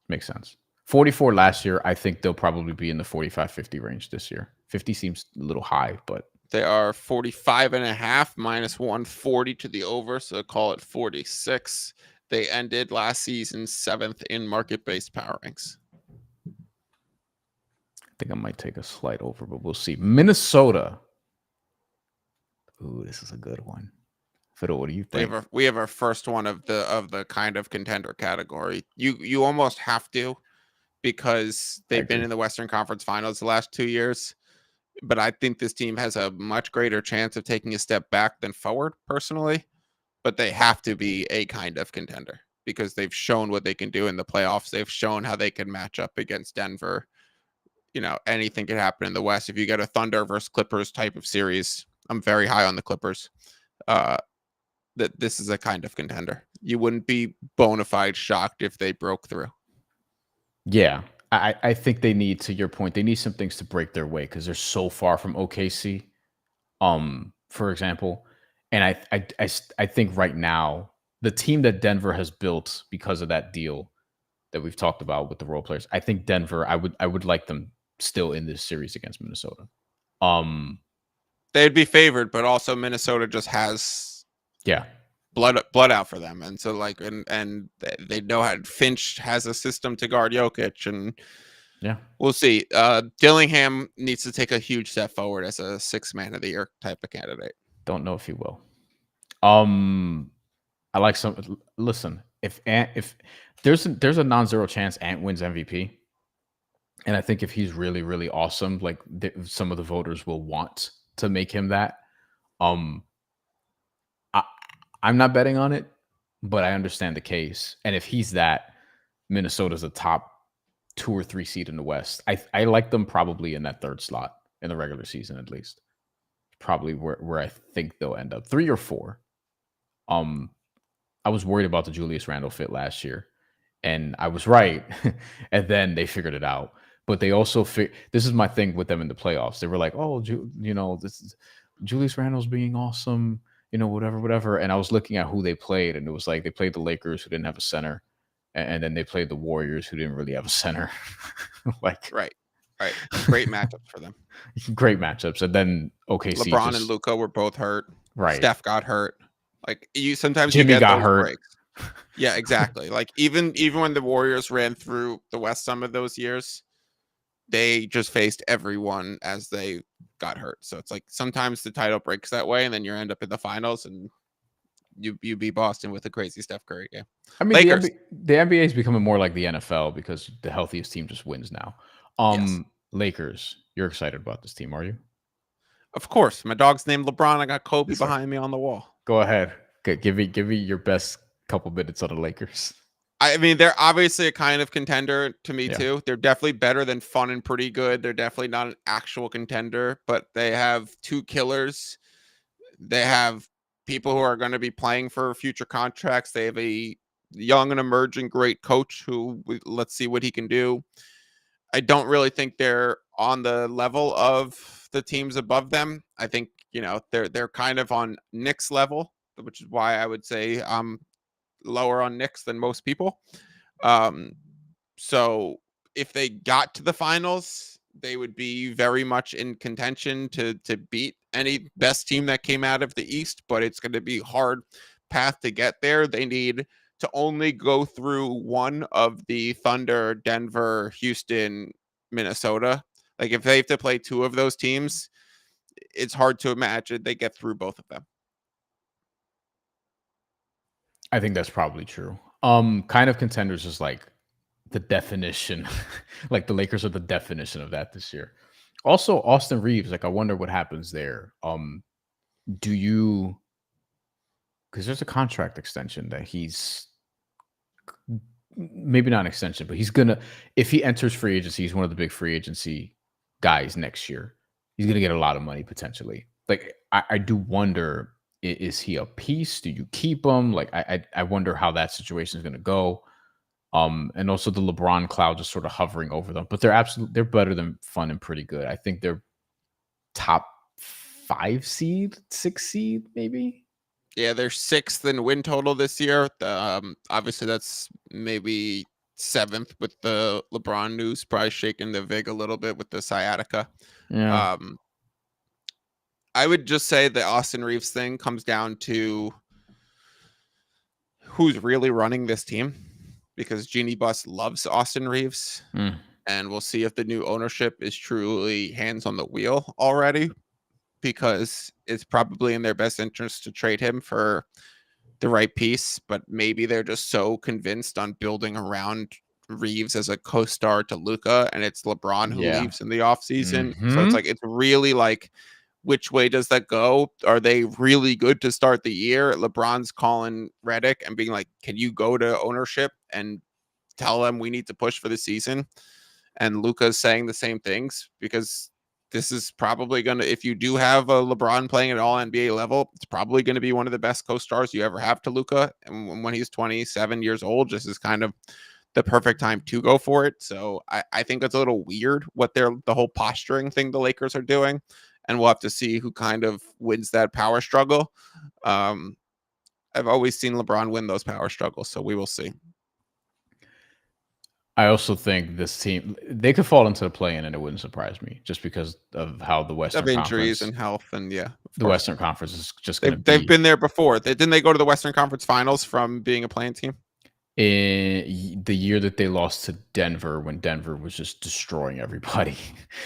Makes sense. 44 last year. I think they'll probably be in the 45-50 range this year. 50 seems a little high, but they are 45.5 minus 140 to the over, so call it 46. They ended last season 7th in market-based power ranks. I think I might take a slight over, but we'll see. Minnesota. Ooh, this is a good one. Fiddle, what do you think? We have our first one of the kind of contender category. You almost have to, because they've been in the Western Conference Finals the last 2 years. But I think this team has a much greater chance of taking a step back than forward, personally. But they have to be a kind of contender because they've shown what they can do in the playoffs. They've shown how they can match up against Denver. Anything can happen in the West. If you get a Thunder versus Clippers type of series, I'm very high on the Clippers. That this is a kind of contender. You wouldn't be bona fide shocked if they broke through. Yeah. I think they need, to your point, they need some things to break their way because they're so far from OKC, for example. And I think right now, the team that Denver has built because of that deal that we've talked about with the role players, I think Denver, I would like them still in this series against Minnesota. they'd be favored, but also Minnesota just has blood out for them, and so like and they know how Finch has a system to guard Jokic, and we'll see. Dillingham needs to take a huge step forward as a 6th man of the year type of candidate. Don't know if he will. I like some. Listen, if there's a non-zero chance Ant wins MVP, and I think if he's really really awesome, like some of the voters will want to make him that. I'm not betting on it, but I understand the case. And if he's that, Minnesota's a top 2 or 3 seed in the West. I like them probably in that 3rd slot in the regular season at least. Probably where I think they'll end up 3 or 4. I was worried about the Julius Randle fit last year, and I was right. And then they figured it out. But they also this is my thing with them in the playoffs. They were like, "Oh, this is Julius Randle's being awesome." Whatever. And I was looking at who they played, and it was like they played the Lakers, who didn't have a center, and then they played the Warriors, who didn't really have a center. Right. Great matchups for them. Great matchups. And then OKC. LeBron and Luka were both hurt. Right. Steph got hurt. Like sometimes Jimmy you get got those hurt. breaks. Yeah, exactly. Like even when the Warriors ran through the West some of those years, they just faced everyone as they got hurt. So it's like sometimes the title breaks that way, and then you end up in the finals, and you beat Boston with a crazy Steph Curry game. I mean, the NBA is becoming more like the NFL because the healthiest team just wins now. Yes. Lakers, you're excited about this team, are you? Of course. My dog's named LeBron. I got Kobe behind me on the wall. Go ahead. Give me your best couple minutes on the Lakers. I mean, they're obviously a kind of contender to me too. They're definitely better than fun and pretty good. They're definitely not an actual contender, but they have 2 killers. They have people who are going to be playing for future contracts. They have a young and emerging great coach who let's see what he can do. I don't really think they're on the level of the teams above them. I think, they're kind of on Knicks level, which is why I would say lower on Knicks than most people. So if they got to the finals, they would be very much in contention to beat any best team that came out of the East, but it's going to be hard path to get there. They need to only go through one of the Thunder, Denver, Houston, Minnesota. Like if they have to play 2 of those teams, it's hard to imagine they get through both of them. I think that's probably true. Kind of contenders is like the definition. Like the Lakers are the definition of that this year. Also, Austin Reeves, like I wonder what happens there. Do you, because there's a contract extension that he's maybe not an extension, but he's gonna, if he enters free agency, he's one of the big free agency guys next year. He's gonna get a lot of money potentially. Like I do wonder, is he a piece? Do you keep him? Like I wonder how that situation is gonna go. And also the LeBron cloud just sort of hovering over them, but they're better than fun and pretty good. I think they're top 5 seed, 6 seed, maybe. Yeah, they're 6th in win total this year. Obviously that's maybe 7th with the LeBron news, probably shaking the vig a little bit with the sciatica. Yeah. I would just say the Austin Reeves thing comes down to who's really running this team, because Jeannie Buss loves Austin Reeves. And we'll see if the new ownership is truly hands on the wheel already, because it's probably in their best interest to trade him for the right piece. But maybe they're just so convinced on building around Reeves as a co-star to Luka, and it's LeBron who leaves in the offseason. So it's like, it's really like, which way does that go? Are they really good to start the year? LeBron's calling Redick and being like, can you go to ownership and tell them we need to push for the season? And Luka's saying the same things, because this is probably going to, if you do have a LeBron playing at all NBA level, it's probably going to be one of the best co-stars you ever have to Luka. And when he's 27 years old, this is kind of the perfect time to go for it. So I think it's a little weird what the whole posturing thing the Lakers are doing. And we'll have to see who kind of wins that power struggle. I've always seen LeBron win those power struggles, so we will see. I also think this team, they could fall into the play-in, and it wouldn't surprise me, just because of how Of injuries and health, and yeah, of the course. Western Conference is just going to They've be. been there before. Didn't they go to the Western Conference Finals from being a playing team? In the year that they lost to Denver, when Denver was just destroying everybody.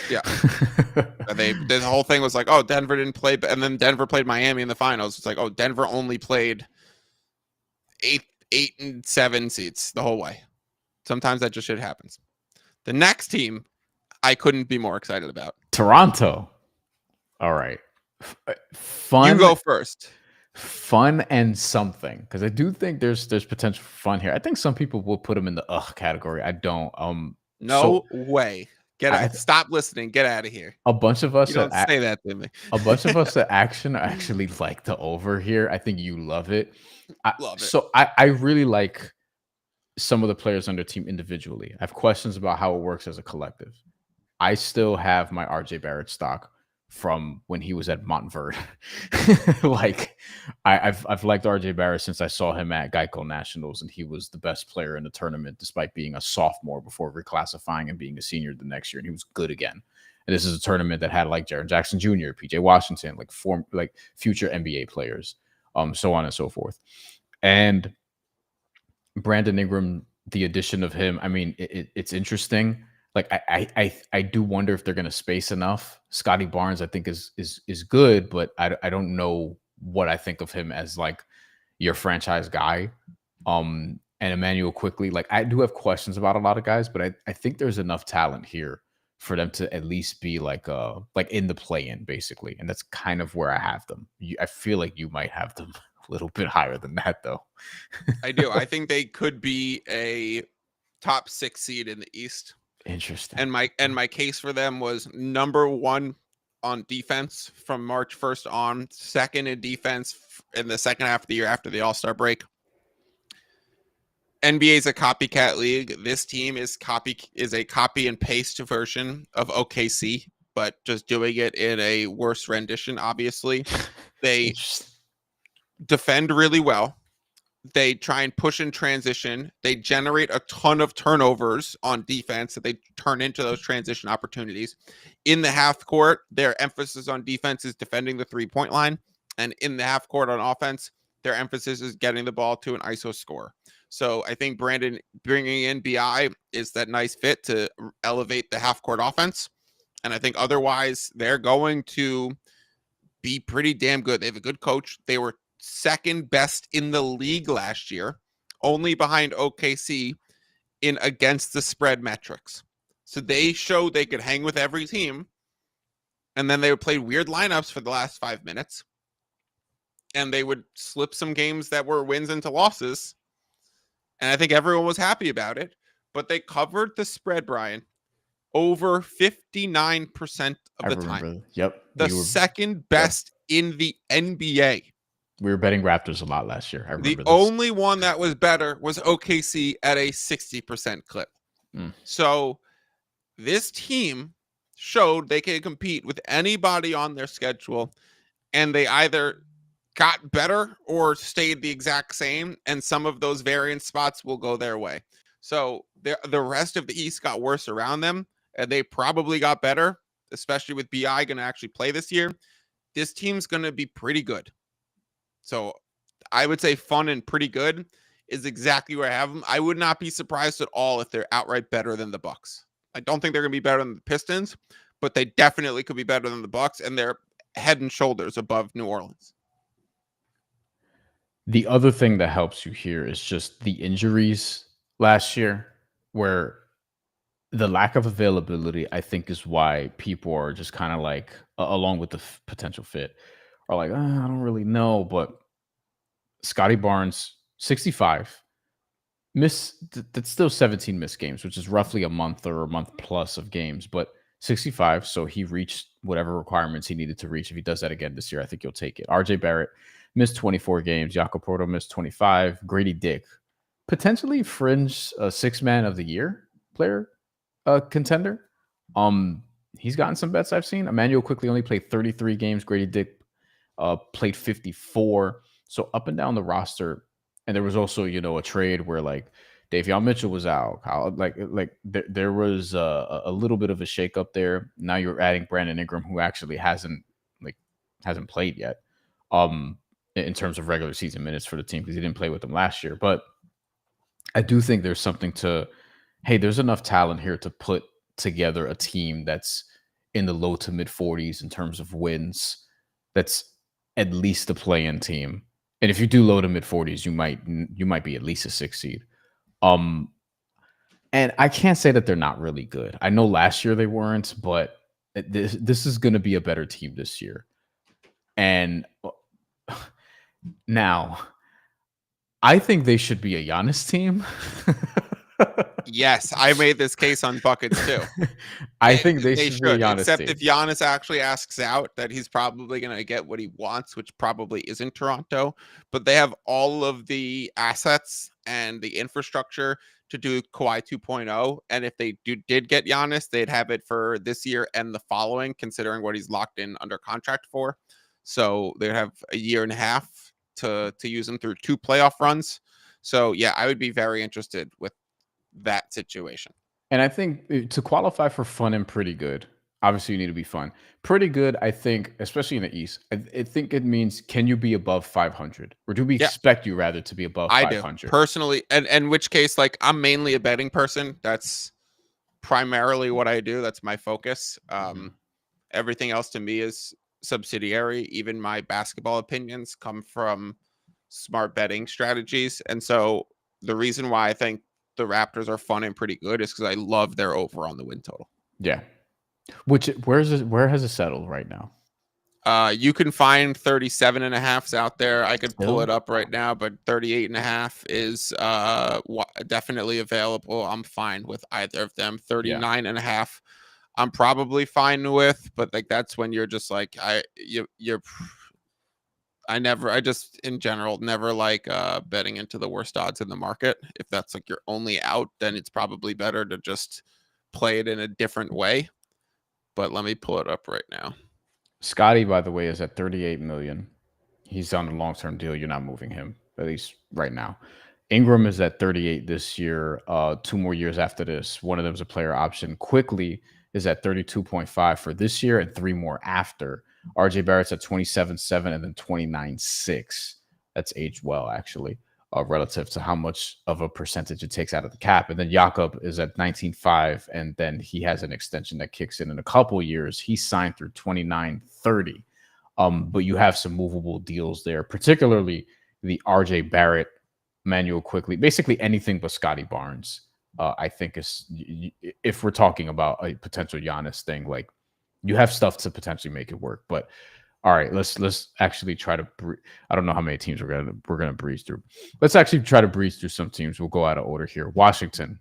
Yeah. The whole thing was like, oh, Denver didn't play, and then Denver played Miami in the finals. It's like, oh, Denver only played 8 and 7 seeds the whole way. Sometimes that just shit happens. The next team, I couldn't be more excited about. Toronto. All right. Fun. You go first. Fun and something, because I do think there's potential for fun here. I think some people will put them in the category. I don't. No way. Stop listening. Get out of here. A bunch of us You don't say that to me. A bunch of us at Action actually like the over here. I think you love it. Love it. So I really like some of the players on their team individually. I have questions about how it works as a collective. I still have my RJ Barrett stock from when he was at Montverde. Like I've liked RJ Barrett since I saw him at Geico Nationals, and he was the best player in the tournament despite being a sophomore before reclassifying and being a senior the next year, and he was good again. And this is a tournament that had like Jaren Jackson Jr., PJ Washington, like future NBA players, so on and so forth. And Brandon Ingram, the addition of him, I mean, it's interesting. Like I do wonder if they're going to space enough. Scotty Barnes, I think is good, but I don't know what I think of him as like your franchise guy. And Emmanuel quickly, like I do have questions about a lot of guys, but I think there's enough talent here for them to at least be like in the play-in basically, and that's kind of where I have them. I feel like you might have them a little bit higher than that though. I do. I think they could be a top 6 seed in the East. Interesting. And my case for them was number 1 on defense from March 1st on, second in defense in the second half of the year after the All-Star break. NBA is a copycat league. This team is a copy and paste version of OKC, but just doing it in a worse rendition, obviously. They defend really well. They try and push in transition. They generate a ton of turnovers on defense that they turn into those transition opportunities. In the half court, their emphasis on defense is defending the 3-point line. And in the half court on offense, their emphasis is getting the ball to an ISO score. So I think Brandon bringing in BI is that nice fit to elevate the half court offense. And I think otherwise they're going to be pretty damn good. They have a good coach. They were second best in the league last year, only behind OKC in against the spread metrics. So they showed they could hang with every team, and then they would play weird lineups for the last 5 minutes, and they would slip some games that were wins into losses, and I think everyone was happy about it. But they covered the spread, Brian, over 59% of the time. Yep. The second best in the NBA. We were betting Raptors a lot last year. I remember the only one that was better was OKC at a 60% clip. So this team showed they can compete with anybody on their schedule, and they either got better or stayed the exact same, and some of those variant spots will go their way. So the rest of the East got worse around them, and they probably got better, especially with BI going to actually play this year. This team's going to be pretty good. So I would say fun and pretty good is exactly where I have them. I would not be surprised at all if they're outright better than the Bucks. I don't think they're going to be better than the Pistons, but they definitely could be better than the Bucks, and they're head and shoulders above New Orleans. The other thing that helps you here is just the injuries last year, where the lack of availability, I think, is why people are just kind of like, along with the potential fit, are like, I don't really know. But Scotty Barnes, 65, that's still 17 missed games, which is roughly a month or a month plus of games, but 65. So he reached whatever requirements he needed to reach. If he does that again this year, I think you'll take it. RJ Barrett missed 24 games. Jakob Porto missed 25. Grady Dick, potentially fringe 6-man of the year player contender. He's gotten some bets I've seen. Emmanuel quickly only played 33 games. Grady Dick played 54. So up and down the roster. And there was also, a trade where like Davion Mitchell was out. There was a little bit of a shakeup there. Now you're adding Brandon Ingram, who actually hasn't played yet, in terms of regular season minutes for the team because he didn't play with them last year. But I do think there's something to, hey, there's enough talent here to put together a team that's in the low to mid 40s in terms of wins. That's at least a play-in team. And if you do low to mid 40s, you might be at least a 6 seed. And I can't say that they're not really good. I know last year they weren't, but this is going to be a better team this year. And now, I think they should be a Giannis team. Yes, I made this case on buckets too. I think they should be a Giannis except team. if Giannis actually asks out, that he's probably going to get what he wants, which probably isn't Toronto. But they have all of the assets and the infrastructure to do Kawhi 2.0. And if they did get Giannis, they'd have it for this year and the following, considering what he's locked in under contract for. So they'd have a year and a half to use him through 2 playoff runs. So yeah, I would be very interested with that situation. And I think to qualify for fun and pretty good, obviously you need to be fun. Pretty good, I think, especially in the East, I think it means, can you be above 500? Or do we expect you rather to be above 500? I do, personally. And in which case, like, I'm mainly a betting person. That's primarily what I do. That's my focus. Everything else to me is subsidiary. Even my basketball opinions come from smart betting strategies. And so the reason why I think the Raptors are fun and pretty good is because I love their over on the win total. Yeah. Where has it settled right now? You can find 37.5s out there. I could pull it up right now, but 38.5 is definitely available. I'm fine with either of them. 39.5, I'm probably fine with, but like that's when you're just like I just in general never like betting into the worst odds in the market. If that's like your only out, then it's probably better to just play it in a different way. But let me pull it up right now. Scotty, by the way, is at 38 million. He's on a long-term deal. You're not moving him, at least right now. Ingram is at 38 this year. 2 more years after this. One of them is a player option. Quickly is at 32.5 for this year and 3 more after. RJ Barrett's at 27.7 and then 29.6. That's aged well, actually, relative to how much of a percentage it takes out of the cap. And then Jakob is at 19.5, and then he has an extension that kicks in a couple years. He's signed through 29.30. But you have some movable deals there, particularly the RJ Barrett, Manuel Quickly, basically anything but Scotty Barnes. I think is, if we're talking about a potential Giannis thing, like you have stuff to potentially make it work. But all right, let's actually try to. I don't know how many teams we're gonna breeze through. Let's actually try to breeze through some teams. We'll go out of order here. Washington,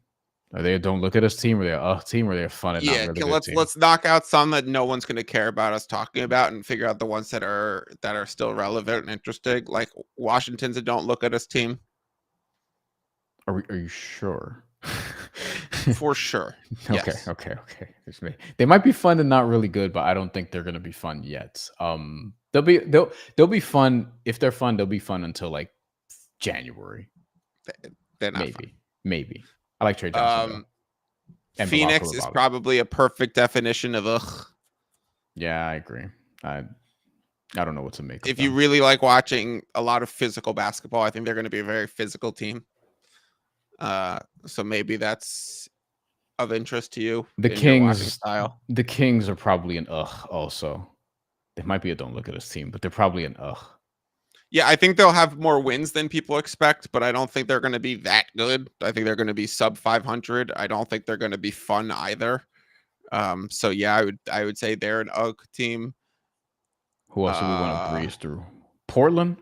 are they a don't look at us team, or they're a team, or they're fun and not really good team? Let's knock out some that no one's gonna care about us talking about, and figure out the ones that are still relevant and interesting. Like Washington's a don't look at us team. Are you sure? For sure. Okay, yes. okay. They might be fun and not really good, but I don't think they're gonna be fun yet. They'll be fun. If they're fun, they'll be fun until like January. They're not maybe. I like Trey Johnson. Phoenix is probably a perfect definition of ugh. Yeah, I agree. I don't know what to make. If you really like watching a lot of physical basketball, I think they're going to be a very physical team. So maybe that's of interest to you. The Kings are probably an ugh also. They might be a don't look at us team, but they're probably an ugh. Yeah, I think they'll have more wins than people expect, but I don't think they're going to be that good. I think they're going to be sub 500. I don't think they're going to be fun either. So yeah, I would say they're an ugh team. Who else do we want to breeze through? Portland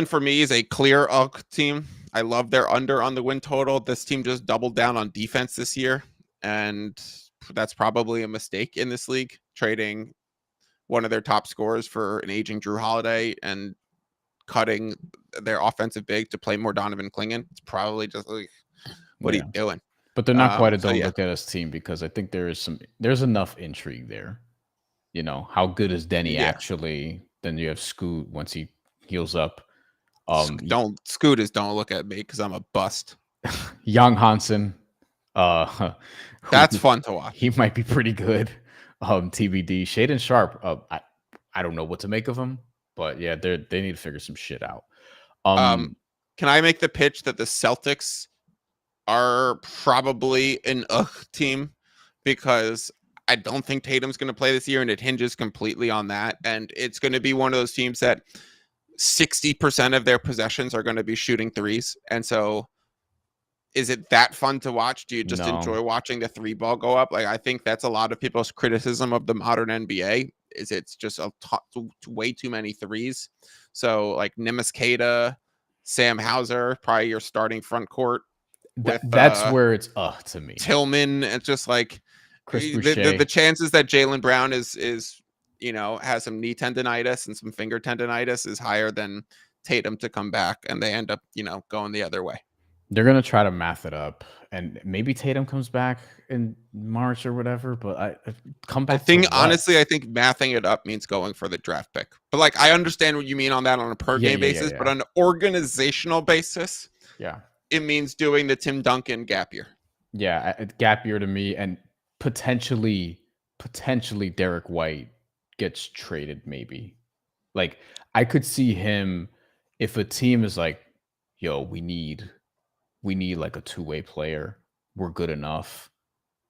for me is a clear ugh team. I love their under on the win total. This team just doubled down on defense this year, and that's probably a mistake in this league, trading one of their top scorers for an aging Drew Holiday and cutting their offensive big to play more Donovan Clingan. It's probably just like, what are you doing? But they're not quite a don't look at us team, because I think there's enough intrigue there. You know, how good is Denny actually? Then you have Scoot once he heals up. Scoot is don't look at me because I'm a bust. Young Hansen, uh, who That's fun to watch. he might be pretty good. TBD. Shaden Sharp. I don't know what to make of him, but yeah, they need to figure some shit out. Um, can I make the pitch that the Celtics are probably an team, because I don't think Tatum's going to play this year, and it hinges completely on that. And it's going to be one of those teams that 60% of their possessions are going to be shooting threes. And so is it that fun to watch? Do you just No, enjoy watching the three ball go up? Like, I think that's a lot of people's criticism of the modern NBA is it's just way too many threes. So like Nimuskata, Sam Hauser, probably your starting front court with that's where it's to me. Tillman. It's just like Chris the Boucher. chances that Jaylen Brown is has some knee tendonitis and some finger tendonitis is higher than Tatum to come back, and they end up going the other way. They're gonna try to math it up, and maybe Tatum comes back in March or whatever. But I come back. Honestly, I think mathing it up means going for the draft pick. But like, I understand what you mean on that on a per game basis, but on an organizational basis, it means doing the Tim Duncan gap year. Yeah, gap year to me, and potentially Derek White gets traded. Maybe like I could see him if a team is like, yo, we need like a two-way player. We're good enough.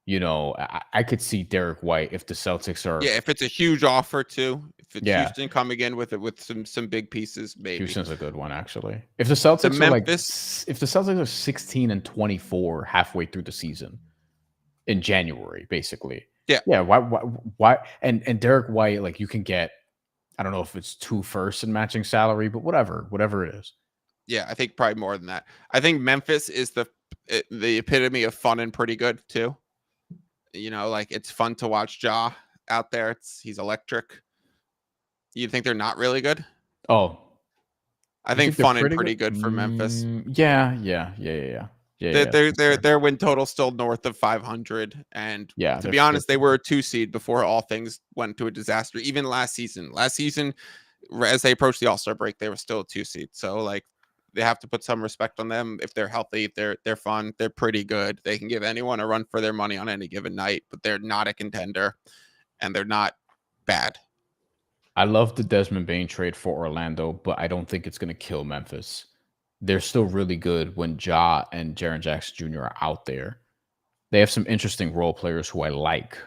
I could see Derek White if the Celtics are. Yeah, if it's a huge offer too. If it's Houston coming in with some big pieces, maybe. Houston's a good one, actually. If the Celtics are if the Celtics are 16-24 halfway through the season in January, basically. Yeah. Why? And Derek White, like, you can get, I don't know if it's 2 firsts in matching salary, but whatever it is. Yeah, I think probably more than that. I think Memphis is the epitome of fun and pretty good too. Like, it's fun to watch Ja out there. He's electric. You think they're not really good? Oh, I think fun and pretty good for Memphis. Yeah. Their win total still north of 500, and to be honest, they were a 2 seed before all things went to a disaster. Even last season, as they approached the All-Star break, they were still a 2 seed. So like, they have to put some respect on them. If they're healthy, they're fun. They're pretty good. They can give anyone a run for their money on any given night, but they're not a contender, and they're not bad. I love the Desmond Bane trade for Orlando, but I don't think it's going to kill Memphis. They're still really good when Ja and Jaren Jackson Jr. are out there. They have some interesting role players who I like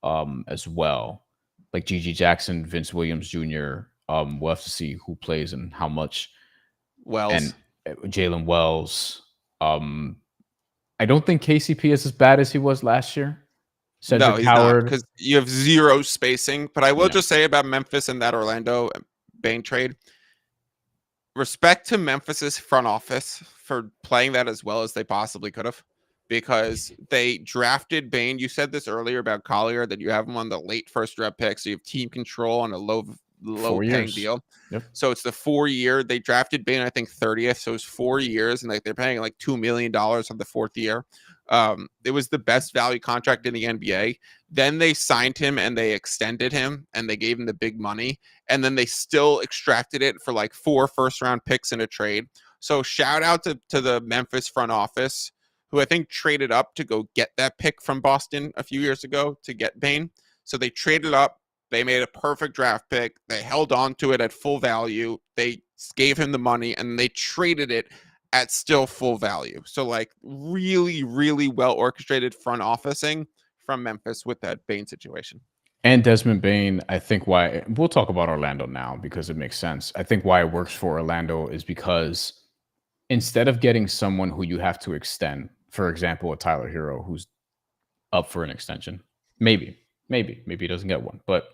as well, like Gigi Jackson, Vince Williams Jr. We'll have to see who plays and how much. Wells. And Jalen Wells. I don't think KCP is as bad as he was last year. Cedric Howard, not, because you have zero spacing. But I will just say about Memphis and that Orlando Bane trade, respect to Memphis's front office for playing that as well as they possibly could have, because they drafted Bane. You said this earlier about Collier, that you have him on the late first round pick, so you have team control on a low paying deal. Yep. So it's the 4-year. They drafted Bane, I think 30th, so it's 4 years, and like they're paying like $2 million on the 4th year. It was the best value contract in the NBA. Then they signed him and they extended him and they gave him the big money, and then they still extracted it for like 4 first-round picks in a trade. So shout out to the Memphis front office, who I think traded up to go get that pick from Boston a few years ago to get Bane. So they traded up. They made a perfect draft pick. They held on to it at full value. They gave him the money, and they traded it at still full value. So like, really, really well orchestrated front officing from Memphis with that Bane situation. And Desmond Bane, I think why we'll talk about Orlando now because it makes sense. I think why it works for Orlando is because instead of getting someone who you have to extend, for example, a Tyler Hero who's up for an extension, maybe he doesn't get one, but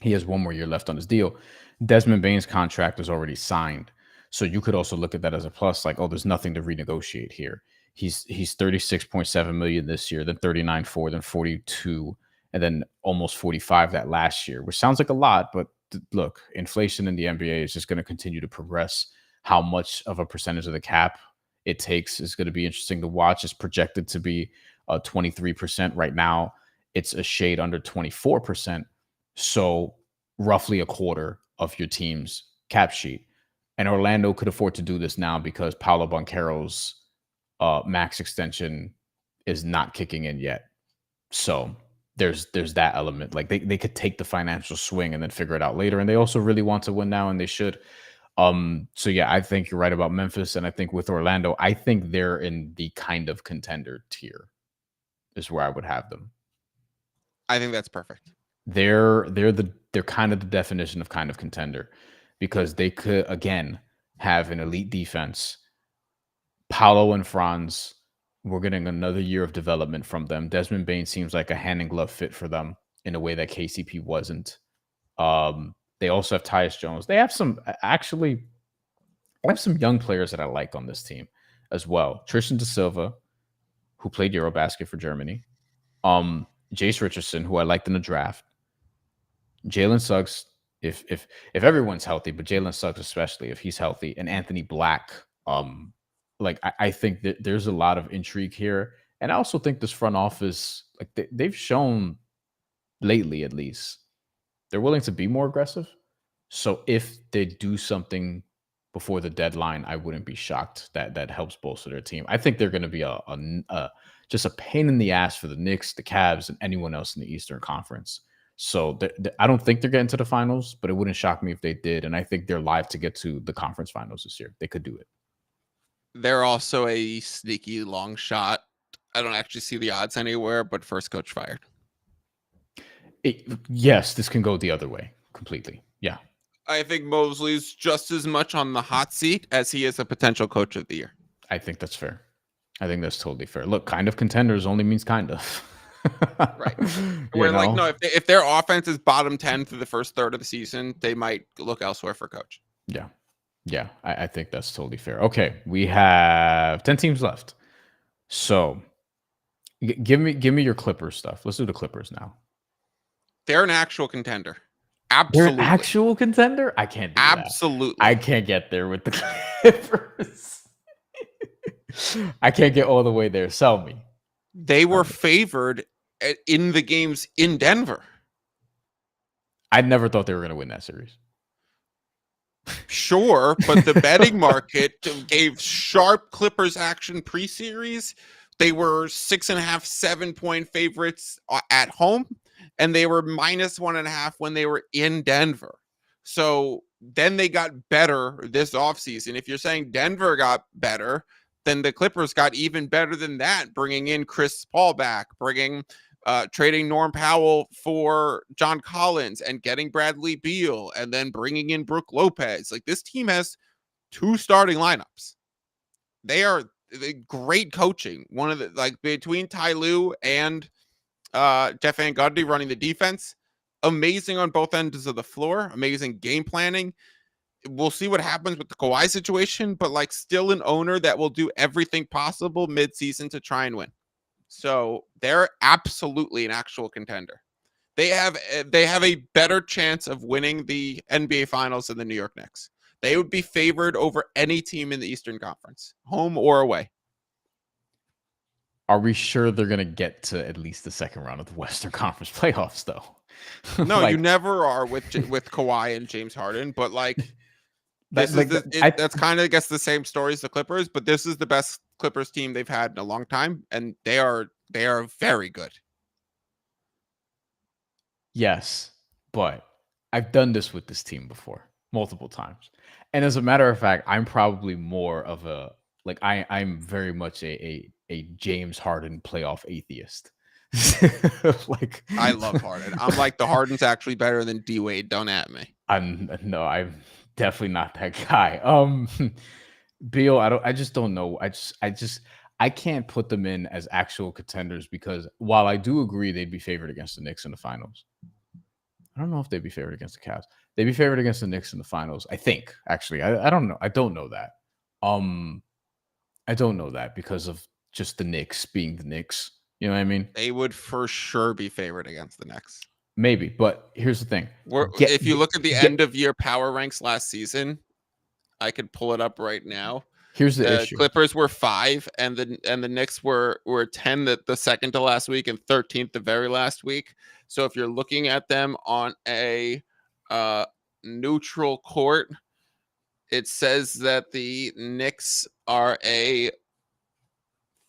he has 1 more year left on his deal. Desmond Bane's contract is already signed. So you could also look at that as a plus, like, oh, there's nothing to renegotiate here. He's $36.7 million this year, then 39.4, then 42, and then almost 45 that last year, which sounds like a lot, but look, inflation in the NBA is just going to continue to progress. How much of a percentage of the cap it takes is going to be interesting to watch. It's projected to be 23% right now. It's a shade under 24%. So roughly a quarter of your team's cap sheet. And Orlando could afford to do this now because Paolo Banchero's max extension is not kicking in yet. So there's that element. Like they could take the financial swing and then figure it out later. And they also really want to win now, and they should. So yeah, I think you're right about Memphis, and I think with Orlando, I think they're in the kind of contender tier is where I would have them. I think that's perfect. They're kind of the definition of kind of contender, because they could again have an elite defense. Paolo and Franz, we're getting another year of development from them. Desmond Bane seems like a hand and glove fit for them in a way that KCP wasn't. They also have Tyus Jones. They have some actually. I have some young players that I like on this team as well. Tristan da Silva, who played Eurobasket for Germany. Jace Richardson, who I liked in the draft. Jalen Suggs, if everyone's healthy, but Jalen Suggs especially if he's healthy, and Anthony Black. Like I think that there's a lot of intrigue here, and I also think this front office, like they've shown lately, at least, they're willing to be more aggressive. So if they do something before the deadline, I wouldn't be shocked that that helps bolster their team. I think they're going to be just a pain in the ass for the Knicks, the Cavs, and anyone else in the Eastern Conference. So I don't think they're getting to the finals, but it wouldn't shock me if they did. And I think they're live to get to the conference finals this year. They could do it. They're also a sneaky long shot. I don't actually see the odds anywhere, but first coach fired. Yes, this can go the other way completely. Yeah. I think Mosley's just as much on the hot seat as he is a potential coach of the year. I think that's fair. I think that's totally fair. Look, kind of contenders only means kind of. Right. Where like, no, if their offense is bottom 10 through the first third of the season, they might look elsewhere for coach. Yeah. Yeah. I think that's totally fair. Okay. We have 10 teams left. So give me your Clippers stuff. Let's do the Clippers now. They're an actual contender. Absolutely. They're an actual contender? I can't do Absolutely. that. I can't get there with the Clippers. I can't get all the way there. Sell me. They were favored in the games in Denver. I never thought they were going to win that series. Sure, but the betting market gave sharp Clippers action pre-series. They were 6.5, 7-point favorites at home, and they were -1.5 when they were in Denver. So then they got better this offseason. If you're saying Denver got better, then the Clippers got even better than that, bringing in Chris Paul back, trading Norm Powell for John Collins and getting Bradley Beal, and then bringing in Brook Lopez. Like, this team has 2 starting lineups. They are great coaching. One of the, like, between Ty Lue and Jeff Van Gundy running the defense, amazing on both ends of the floor, amazing game planning. We'll see what happens with the Kawhi situation, but like, still an owner that will do everything possible mid-season to try and win. So they're absolutely an actual contender. They have a better chance of winning the NBA Finals than the New York Knicks. They would be favored over any team in the Eastern Conference, home or away. Are we sure they're going to get to at least the second round of the Western Conference playoffs, though? No, like, you never are with Kawhi and James Harden, but like, that's kind of, I guess, the same story as the Clippers, but this is the best Clippers team they've had in a long time, and they are very good. Yes, but I've done this with this team before multiple times. And as a matter of fact, I'm probably more of a, like, I'm very much a James Harden playoff atheist. Like, I love Harden. I'm like, the Harden's actually better than D Wade. Don't at me. I'm definitely not that guy. Beal, I just don't know. I can't put them in as actual contenders, because while I do agree they'd be favored against the Knicks in the finals, I don't know if they'd be favored against the Cavs. They'd be favored against the Knicks in the finals, I think. Actually, I don't know. I don't know that. I don't know that because of just the Knicks being the Knicks. You know what I mean? They would for sure be favored against the Knicks. Maybe, but here's the thing. If you look at the end of year power ranks last season, I could pull it up right now. Here's the issue. Clippers were 5, and the Knicks were 10 the second to last week, and 13th the very last week. So if you're looking at them on a neutral court, it says that the Knicks are a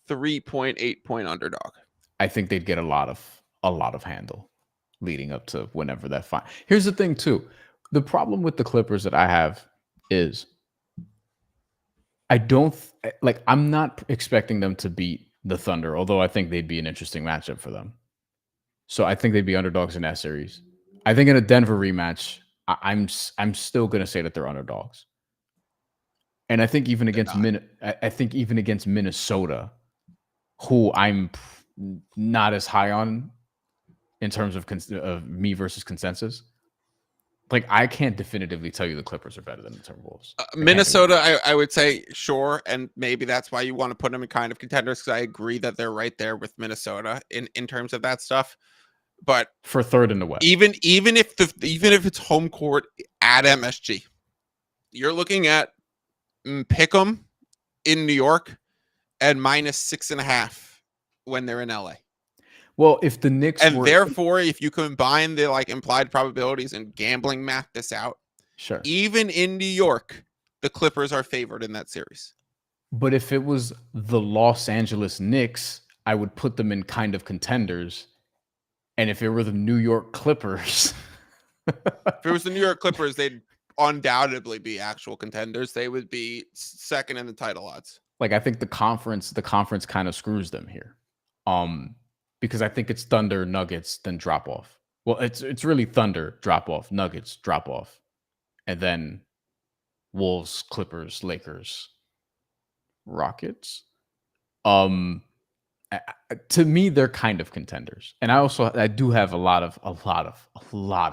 3.8 point underdog. I think they'd get a lot of handle leading up to whenever that final. Here's the thing too. The problem with the Clippers that I have is I don't like I'm not expecting them to beat the Thunder, although I think they'd be an interesting matchup for them. So I think they'd be underdogs in that series. I think in a Denver rematch, I'm still going to say that they're underdogs. And I think even against Minnesota, who I'm not as high on in terms of me versus consensus. Like, I can't definitively tell you the Clippers are better than the Timberwolves. Minnesota, I would say, sure. And maybe that's why you want to put them in kind of contenders, because I agree that they're right there with Minnesota in terms of that stuff. But for third in the West, even if it's home court at MSG, you're looking at Pick'em in New York and -6.5 when they're in LA. Well, if the Knicks therefore, if you combine the like implied probabilities and gambling math this out, sure, even in New York, the Clippers are favored in that series. But if it was the Los Angeles Knicks, I would put them in kind of contenders. And if it were the New York Clippers, if it was the New York Clippers, they'd undoubtedly be actual contenders. They would be second in the title odds. Like, I think the conference kind of screws them here. Because I think it's Thunder, Nuggets, then drop off. Well, it's really Thunder, drop off, Nuggets, drop off, and then Wolves, Clippers, Lakers, Rockets. To me, they're kind of contenders, and I do have a lot of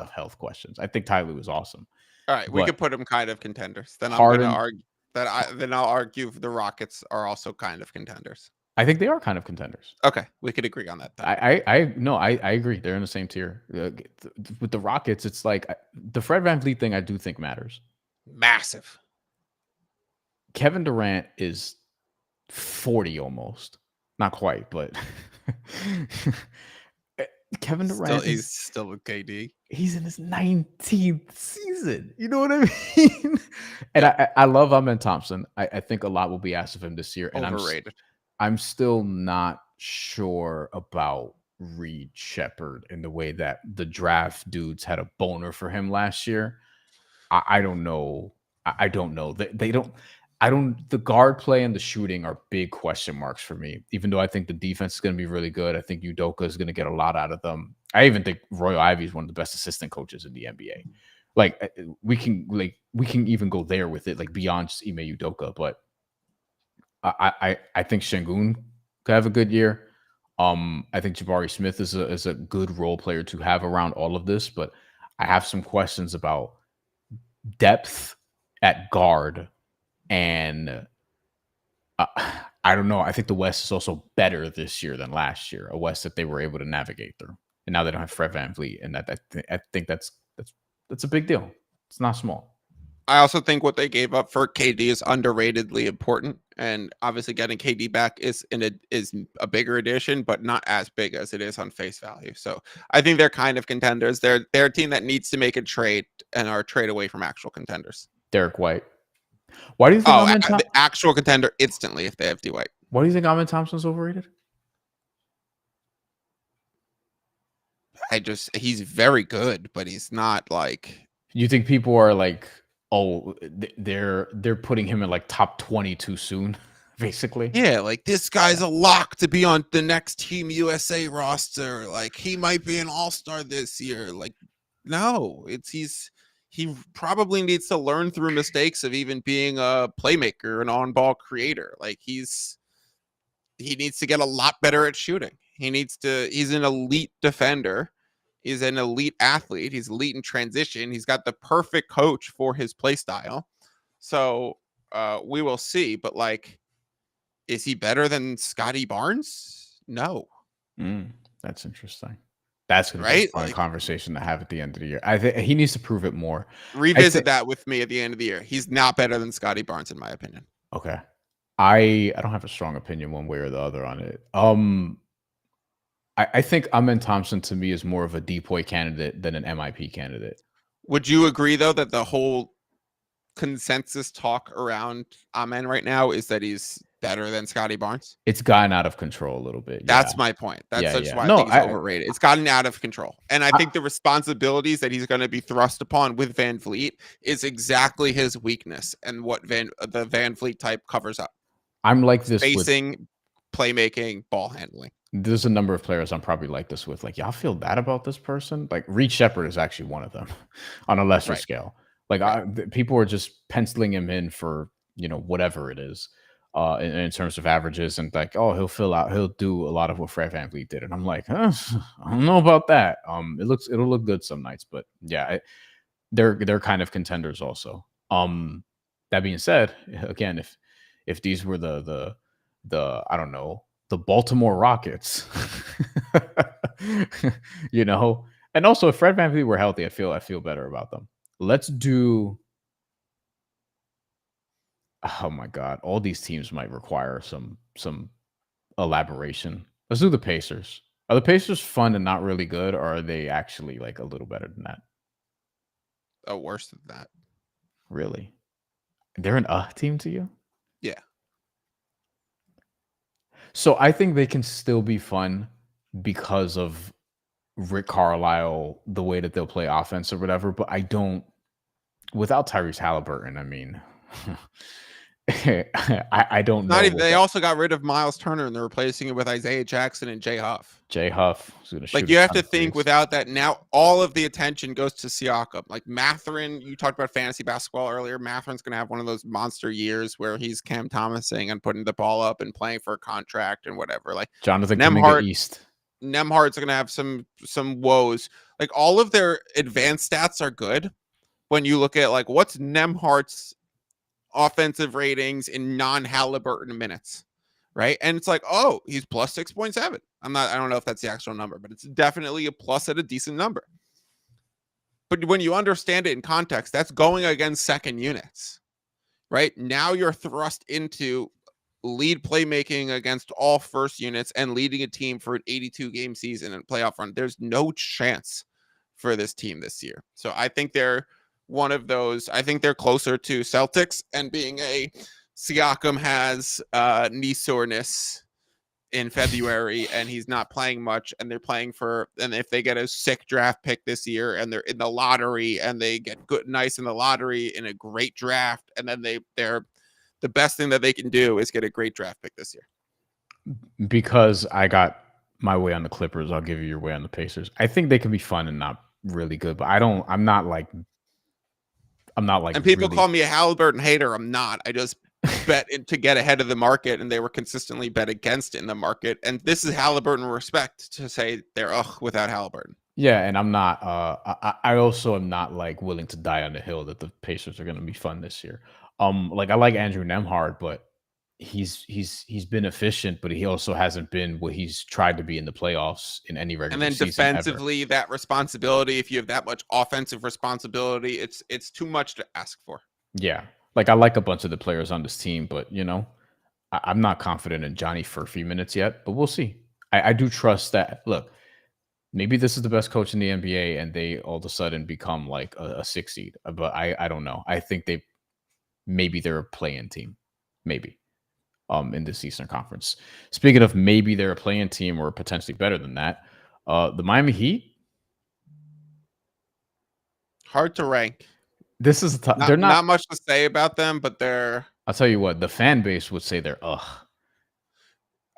health questions. I think Ty Lue is awesome. All right, we could put them kind of contenders. Then I'm going to argue I'll argue the Rockets are also kind of contenders. I think they are kind of contenders. Okay, we could agree on that. Then. I agree. They're in the same tier. With the Rockets, it's like the Fred VanVleet thing I do think matters. Massive. Kevin Durant is 40 almost. Not quite, but Kevin Durant he's still with KD. He's in his 19th season. You know what I mean? And I love Amen Thompson. I think a lot will be asked of him this year. And overrated. I'm still not sure about Reed Shepherd in the way that the draft dudes had a boner for him last year. I don't know. I don't know. The guard play and the shooting are big question marks for me, even though I think the defense is going to be really good. I think Udoka is going to get a lot out of them. I even think Royal Ivey is one of the best assistant coaches in the NBA. Like, we can even go there with it, like beyond just Ime Udoka, but I think Şengün could have a good year. I think Jabari Smith is a good role player to have around all of this, but I have some questions about depth at guard, and I don't know. I think the West is also better this year than last year, a West that they were able to navigate through, and now they don't have Fred VanVleet, and I think that's a big deal. It's not small. I also think what they gave up for KD is underratedly important, and obviously getting KD back is a bigger addition, but not as big as it is on face value. So I think they're kind of contenders. They're a team that needs to make a trade and are a trade away from actual contenders. Derek White. Why do you think the actual contender instantly if they have D White? Why do you think Amen Thompson's overrated? He's very good, but he's not like. You think people are like, oh, they're putting him in like top 20 too soon, basically? Yeah, like this guy's a lock to be on the next Team USA roster. Like he might be an all-star this year. Like, no, he probably needs to learn through mistakes of even being a playmaker, an on-ball creator. Like he needs to get a lot better at shooting. He's an elite defender. He's an elite athlete. He's elite in transition. He's got the perfect coach for his play style. So we will see. But like, is he better than Scotty Barnes? No. That's interesting. That's going to be a fun conversation to have at the end of the year. I think he needs to prove it more. Revisit that with me at the end of the year. He's not better than Scotty Barnes, in my opinion. Okay. I don't have a strong opinion one way or the other on it. I think Amen Thompson to me is more of a DPOY candidate than an MIP candidate. Would you agree though that the whole consensus talk around Amen right now is that he's better than Scotty Barnes? It's gotten out of control a little bit. That's Yeah. my point. That's Yeah. why I No, think he's overrated. It's gotten out of control. And I think the responsibilities that he's going to be thrust upon with Van Vliet is exactly his weakness and what the Van Vliet type covers up. I'm like this with Spacing, playmaking, ball handling. there's a number of players I'm probably like this with. Like, y'all feel that about this person? Like, Reed Shepherd is actually one of them on a lesser Right. scale. Like, people are just penciling him in for, whatever it is in terms of averages, and like, oh, he'll do a lot of what Fred VanVleet did. And I'm like, I don't know about that. It'll look good some nights, but yeah, they're kind of contenders also. That being said, again, if these were the I don't know, the Baltimore Rockets, and also if Fred VanVleet were healthy, I feel better about them. Let's do. Oh my God, all these teams might require some elaboration. Let's do the Pacers. Are the Pacers fun and not really good, or are they actually like a little better than that? Oh, worse than that. Really? They're an team to you? Yeah. So I think they can still be fun because of Rick Carlisle, the way that they'll play offense or whatever. But I don't. Without Tyrese Halliburton, I mean, I don't know. They also got rid of Miles Turner and they're replacing it with Isaiah Jackson and Jay Huff. Jay Huff. Like, you have to think without that, now all of the attention goes to Siakam. Like Mathurin, you talked about fantasy basketball earlier. Mathurin's going to have one of those monster years where he's Cam Thomasing and putting the ball up and playing for a contract and whatever. Like Jonathan Kuminga East. Nemhard's going to have some woes. Like, all of their advanced stats are good. When you look at like what's Nemhard's offensive ratings in non-Halliburton minutes, right? And it's like, oh, he's plus 6.7. I don't know if that's the actual number, but it's definitely a plus at a decent number. But when you understand it in context, that's going against second units, right? Now you're thrust into lead playmaking against all first units and leading a team for an 82 game season and playoff run. There's no chance for this team this year. So I think they're one of those. I think they're closer to Celtics, and being a Siakam has knee soreness in February and he's not playing much, and they're playing for, and if they get a sick draft pick this year and they're in the lottery and they get nice in the lottery in a great draft, and then they're the best thing that they can do is get a great draft pick this year. Because I got my way on the Clippers, I'll give you your way on the Pacers. I think they can be fun and not really good, but I'm not like. And people call me a Halliburton hater. I'm not. I just bet to get ahead of the market, and they were consistently bet against in the market. And this is Halliburton respect to say they're without Halliburton. Yeah, and I'm not. I also am not like willing to die on the hill that the Pacers are going to be fun this year. Like I like Andrew Nemhard, but he's been efficient, but he also hasn't been what he's tried to be in the playoffs in any regular season. And then defensively, ever. That responsibility, if you have that much offensive responsibility, it's too much to ask for. Yeah, like I like a bunch of the players on this team, but I'm not confident in Johnny for a few minutes yet, but we'll see. I do trust that. Look, maybe this is the best coach in the NBA, and they all of a sudden become like a 6 seed. But I don't know. I think maybe they're a play-in team, maybe. In this Eastern Conference. Speaking of maybe they're a play-in team or potentially better than that, the Miami Heat. Hard to rank. This is they're not much to say about them, but they're. I'll tell you what, the fan base would say they're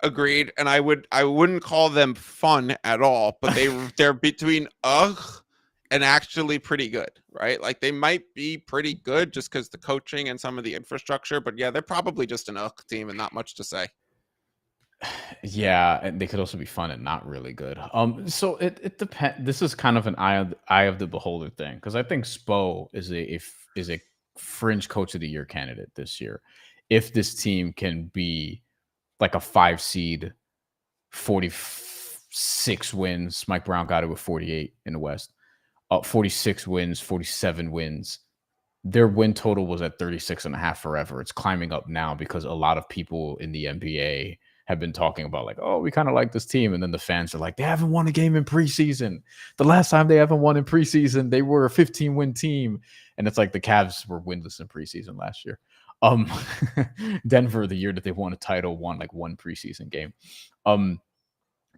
Agreed, and I wouldn't call them fun at all, but they're between and actually pretty good, right? Like they might be pretty good just because the coaching and some of the infrastructure, but yeah, they're probably just an team and not much to say. Yeah, and they could also be fun and not really good. So it depends. This is kind of an eye of the beholder thing, because I think Spo is a fringe coach of the year candidate this year. If this team can be like a 5 seed, 46 wins, Mike Brown got it with 48 in the West. 46 wins, 47 wins. Their win total was at 36.5 forever. It's climbing up now because a lot of people in the NBA have been talking about like, oh, we kind of like this team. And then the fans are like, they haven't won a game in preseason. The last time they haven't won in preseason, they were a 15-win team. And it's like the Cavs were winless in preseason last year. Denver, the year that they won a title, won like one preseason game.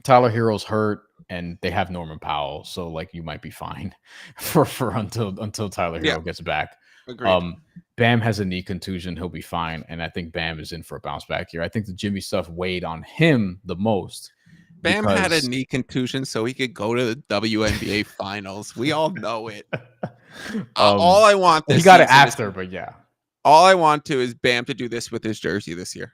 Tyler Hero's hurt, and they have Norman Powell, so like you might be fine for until Tyler Hero gets back. Agreed. Bam has a knee contusion; he'll be fine, and I think Bam is in for a bounce back here. I think the Jimmy stuff weighed on him the most. Bam had a knee contusion so he could go to the WNBA finals. We all know it. All I want this he got it after, but yeah. All I want to is Bam to do this with his jersey this year.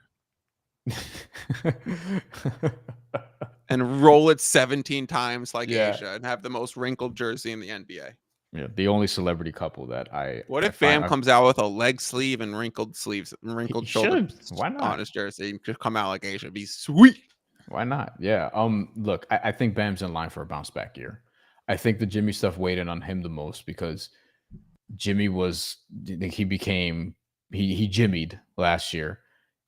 And roll it 17 times like Asia and have the most wrinkled jersey in the NBA. Yeah, the only celebrity couple that I. What if Bam comes out with a leg sleeve and wrinkled sleeves, wrinkled shoulders on his jersey? Just come out like Asia. It'd be sweet. Why not? Yeah. Look, I think Bam's in line for a bounce back year. I think the Jimmy stuff weighed in on him the most because Jimmy he jimmied last year.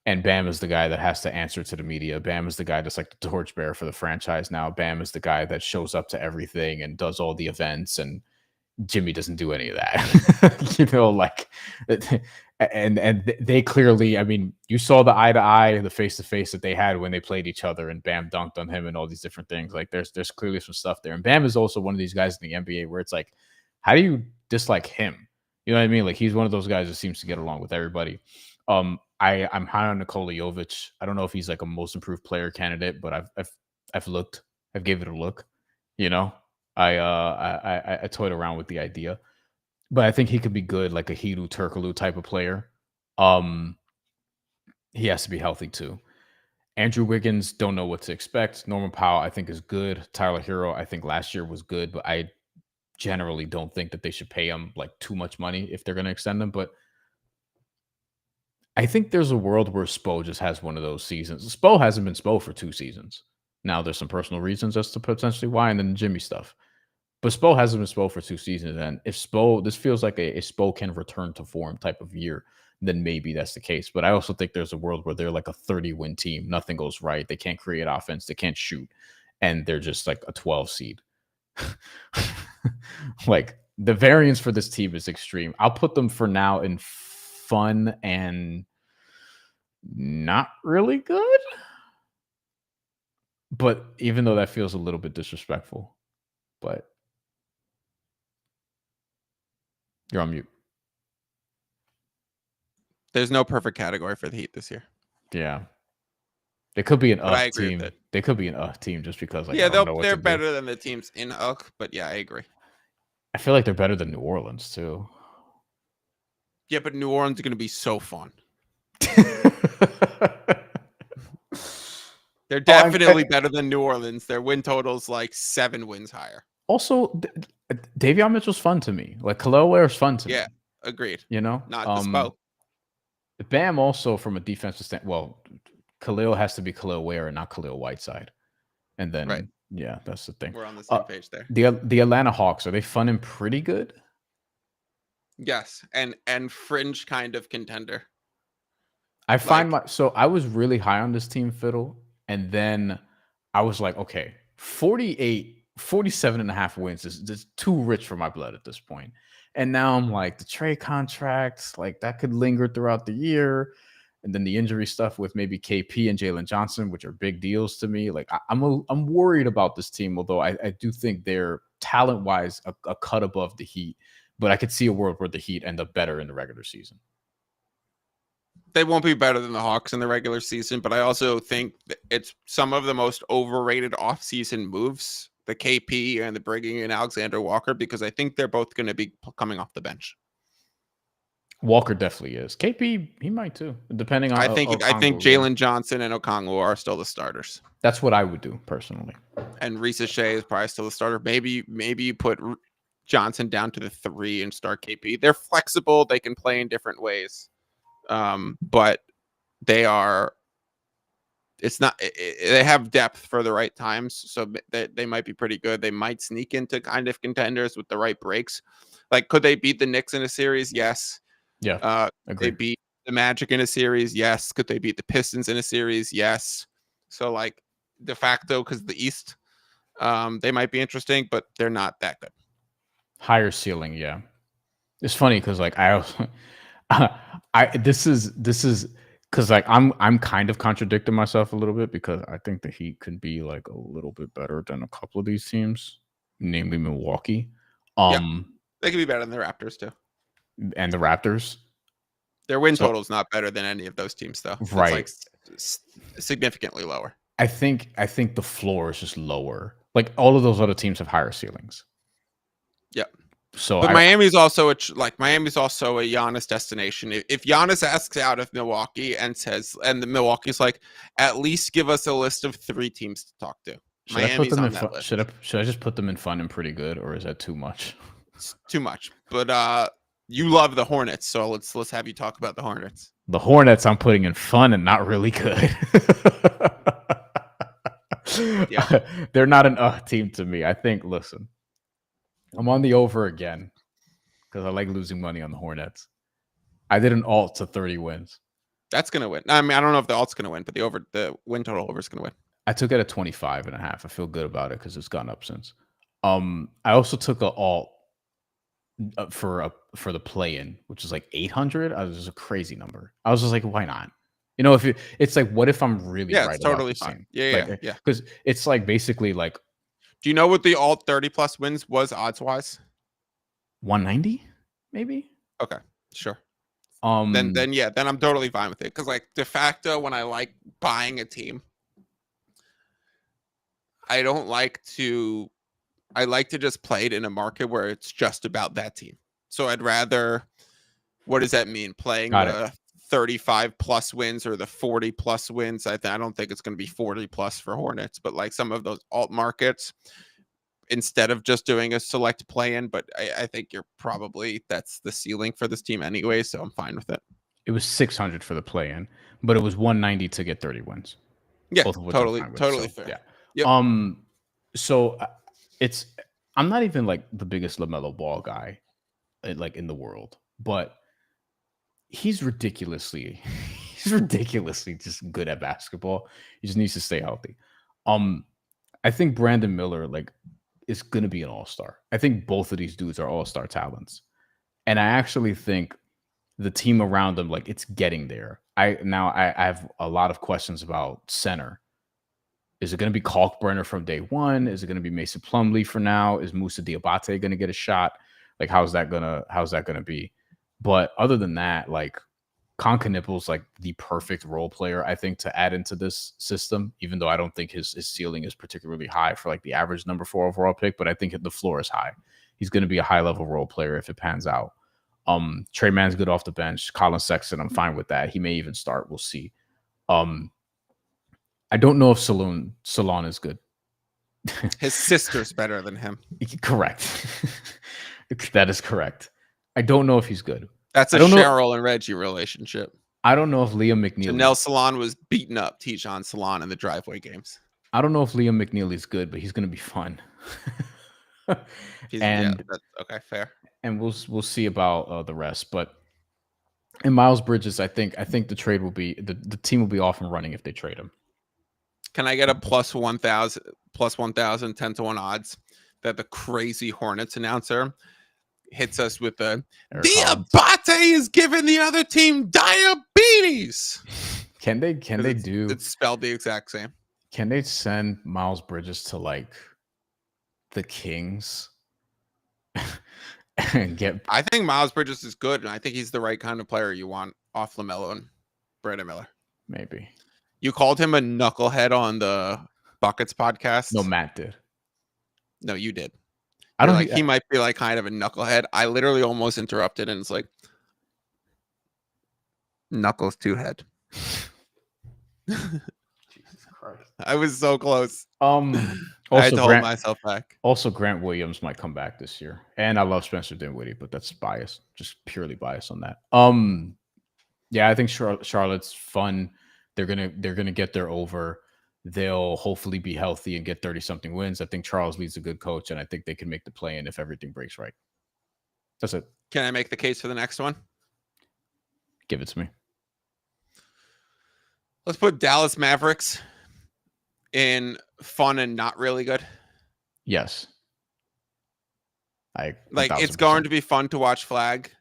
And Bam is the guy that has to answer to the media. Bam is the guy that's like the torchbearer for the franchise now. Bam is the guy that shows up to everything and does all the events. And Jimmy doesn't do any of that. And they clearly, I mean, you saw the eye to eye, the face to face that they had when they played each other, and Bam dunked on him and all these different things. Like there's clearly some stuff there. And Bam is also one of these guys in the NBA where it's like, how do you dislike him? You know what I mean? Like he's one of those guys that seems to get along with everybody. I'm high on Nikola Jovic. I don't know if he's like a most improved player candidate, but I've looked. I've gave it a look. You know, I toyed around with the idea, but I think he could be good, like a Hedo Turkoglu type of player. He has to be healthy too. Andrew Wiggins, don't know what to expect. Norman Powell, I think, is good. Tyler Hero, I think last year was good, but I generally don't think that they should pay him like too much money if they're going to extend them. But I think there's a world where Spo just has one of those seasons. Spo hasn't been Spo for 2 seasons. Now there's some personal reasons as to potentially why, and then the Jimmy stuff. But Spo hasn't been Spo for 2 seasons. And if Spo, this feels like a Spo can return to form type of year, then maybe that's the case. But I also think there's a world where they're like a 30-win team. Nothing goes right. They can't create offense. They can't shoot. And they're just like a 12 seed. Like the variance for this team is extreme. I'll put them for now in fun and not really good. But even though that feels a little bit disrespectful, but you're on mute. There's no perfect category for the Heat this year. Yeah. They could be an team. They could be an team just because like they're better than the teams in but yeah, I agree. I feel like they're better than New Orleans too. Yeah, but New Orleans is going to be so fun. They're definitely better than New Orleans. Their win total's like 7 wins higher. Also, Davion Mitchell's fun to me. Like Khalil Ware's fun to me. Yeah, agreed. You know, not the Spo. Bam also from a defensive standpoint. Well, Khalil has to be Khalil Ware and not Khalil Whiteside. And then, yeah, that's the thing. We're on the same page there. The Atlanta Hawks, are they fun and pretty good? Yes, and fringe kind of contender. I find so I was really high on this team, Fiddle, and then I was like, okay, 47 and a half wins is too rich for my blood at this point. And now I'm like, the trade contracts, like that could linger throughout the year. And then the injury stuff with maybe KP and Jalen Johnson, which are big deals to me. Like I'm worried about this team, although I do think they're talent-wise a cut above the Heat. But I could see a world where the Heat end up better in the regular season. They won't be better than the Hawks in the regular season, but I also think it's some of the most overrated offseason moves, the KP and the bringing in Alexander Walker, because I think they're both going to be coming off the bench. Walker definitely is. KP, he might too, depending on. I think Jalen Johnson and Okongwu are still the starters. That's what I would do personally. And Risa Shea is probably still the starter. Maybe you put Johnson down to the 3 and start KP. They're flexible. They can play in different ways. But they have depth for the right times. So they might be pretty good. They might sneak into kind of contenders with the right breaks. Like, could they beat the Knicks in a series? Yes. Yeah. Could they beat the Magic in a series? Yes. Could they beat the Pistons in a series? Yes. So like de facto, because the East, they might be interesting, but they're not that good. Higher ceiling, yeah. It's funny because like This is because like I'm kind of contradicting myself a little bit because I think the Heat could be like a little bit better than a couple of these teams, namely Milwaukee, Yeah, um, they could be better than the Raptors too. and the Raptors. Their win So total is not better than any of those teams, though. It's right, like significantly lower. I think the floor is just lower. Like all of those other teams have higher ceilings. Yeah. So But Miami's also Miami's also a Giannis destination. If Giannis asks out of Milwaukee and the Milwaukee's like, at least give us a list of 3 teams to talk to. should I put Miami's them in on that fun? list. Should I just put them in fun and pretty good, or is that too much? It's too much. But you love the Hornets, so let's have you talk about the Hornets. The Hornets I'm putting in fun and not really good. Yeah. They're not an team to me. I think, listen, I'm on the over again because I like losing money on the Hornets. I did an alt to 30 wins. That's going to win. I mean, I don't know if the alt's going to win, but the win total over is going to win. I took it at 25 and a half. I feel good about it because it's gone up since. I also took an alt for the play-in, which is like 800. I was just a crazy number. I was just like, why not? You know, it's like, what if I'm really right? It's totally fine. Yeah. Because it's like basically like. Do you know what the alt 30 plus wins was odds wise? 190, maybe. Okay, sure. Then I'm totally fine with it because like de facto, when I like buying a team, I like to just play it in a market where it's just about that team. So I'd rather. What does that mean? Playing the 35 plus wins or the 40 plus wins? I don't think it's going to be 40 plus for Hornets, but like some of those alt markets, instead of just doing a select play-in, but I think that's the ceiling for this team anyway, so I'm fine with it. It was 600 for the play-in, but it was 190 to get 30 wins. Yeah, totally fair. Yeah. Yep. So I'm not even like the biggest LaMelo Ball guy, like in the world, but he's ridiculously just good at basketball. He just needs to stay healthy. I think Brandon Miller is going to be an all-star. I think both of these dudes are all-star talents. And I actually think the team around them, it's getting there. I have a lot of questions about center. Is it going to be Kalkbrenner from day one? Is it going to be Mason Plumlee for now? Is Moussa Diabate going to get a shot? How's that gonna be? But other than that, Konkanipple's the perfect role player, I think, to add into this system, even though I don't think his ceiling is particularly high for the average number 4 overall pick, but I think the floor is high. He's going to be a high level role player if it pans out. Trey Mann's good off the bench. Colin Sexton, I'm fine with that. He may even start. We'll see. I don't know if Salon is good. His sister's better than him. Correct. That is correct. I don't know if he's good. That's a Cheryl and Reggie relationship. I don't know if Liam McNeely. Janelle Salon was beating up Tijon Salon in the driveway games. I don't know if Liam McNeely is good, but he's going to be fun. Okay, fair. And we'll see about the rest. But in Miles Bridges, I think the trade will be the team will be off and running if they trade him. Can I get a plus 1,000 10-1 odds that the crazy Hornets announcer hits us with the Diabate is giving the other team diabetes? Can they do? It's spelled the exact same. Can they send Miles Bridges to the Kings and get? I think Miles Bridges is good, and I think he's the right kind of player you want off LaMelo and Brandon Miller. Maybe. You called him a knucklehead on the Buckets podcast. No, Matt did. No, you did. I don't he might be kind of a knucklehead. I literally almost interrupted, and it's Knuckles 2 head. Jesus Christ! I was so close. Also, I had to hold myself back. Also, Grant Williams might come back this year, and I love Spencer Dinwiddie, but that's biased, just purely biased on that. Yeah, I think Charlotte's fun. They're gonna get their over. They'll hopefully be healthy and get 30-something wins. I think Charles Lee's a good coach, and I think they can make the play-in if everything breaks right. That's it. Can I make the case for the next one? Give it to me. Let's put Dallas Mavericks in fun and not really good. Yes. It's going to be fun to watch Flag.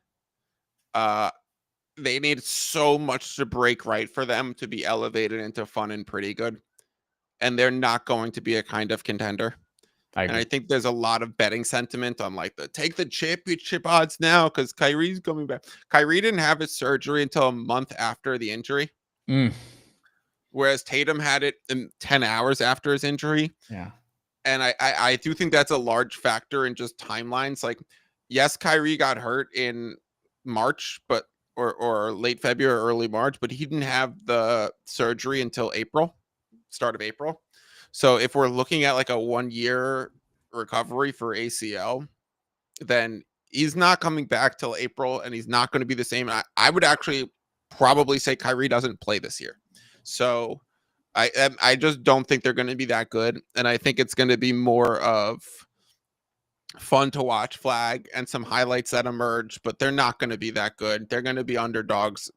they need so much to break right for them to be elevated into fun and pretty good. And they're not going to be a kind of contender. I And I agree. think there's a lot of betting sentiment on like the take the championship odds now because Kyrie's coming back. Kyrie didn't have his surgery until a month after the injury, whereas Tatum had it in 10 hours after his injury. Yeah. And I do think that's a large factor in just timelines. Like, yes, Kyrie got hurt in March, but or late February, early March, but he didn't have the surgery until April, start of April. So if we're looking at like a 1 year recovery for ACL, then he's not coming back till April, and he's not going to be the same. I would actually probably say Kyrie doesn't play this year. So I just don't think they're going to be that good, and I think it's going to be more of fun to watch flag and some highlights that emerge, but they're not going to be that good. They're going to be underdogs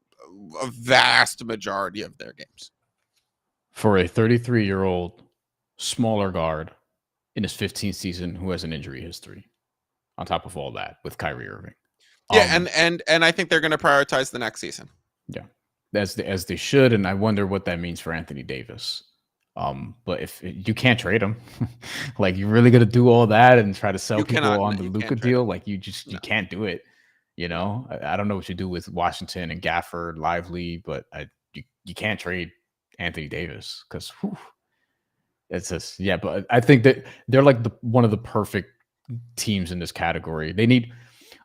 a vast majority of their games. For a 33-year-old smaller guard in his 15th season who has an injury history, on top of all that with Kyrie Irving. Yeah, and I think they're going to prioritize the next season. Yeah, as they should, and I wonder what that means for Anthony Davis. But if you can't trade him, like you're really gonna do all that and try to sell people on the Luka deal, like you can't do it. You know, I don't know what you do with Washington and Gafford, Lively, but you can't trade Anthony Davis because it's just But I think that they're like one of the perfect teams in this category. They need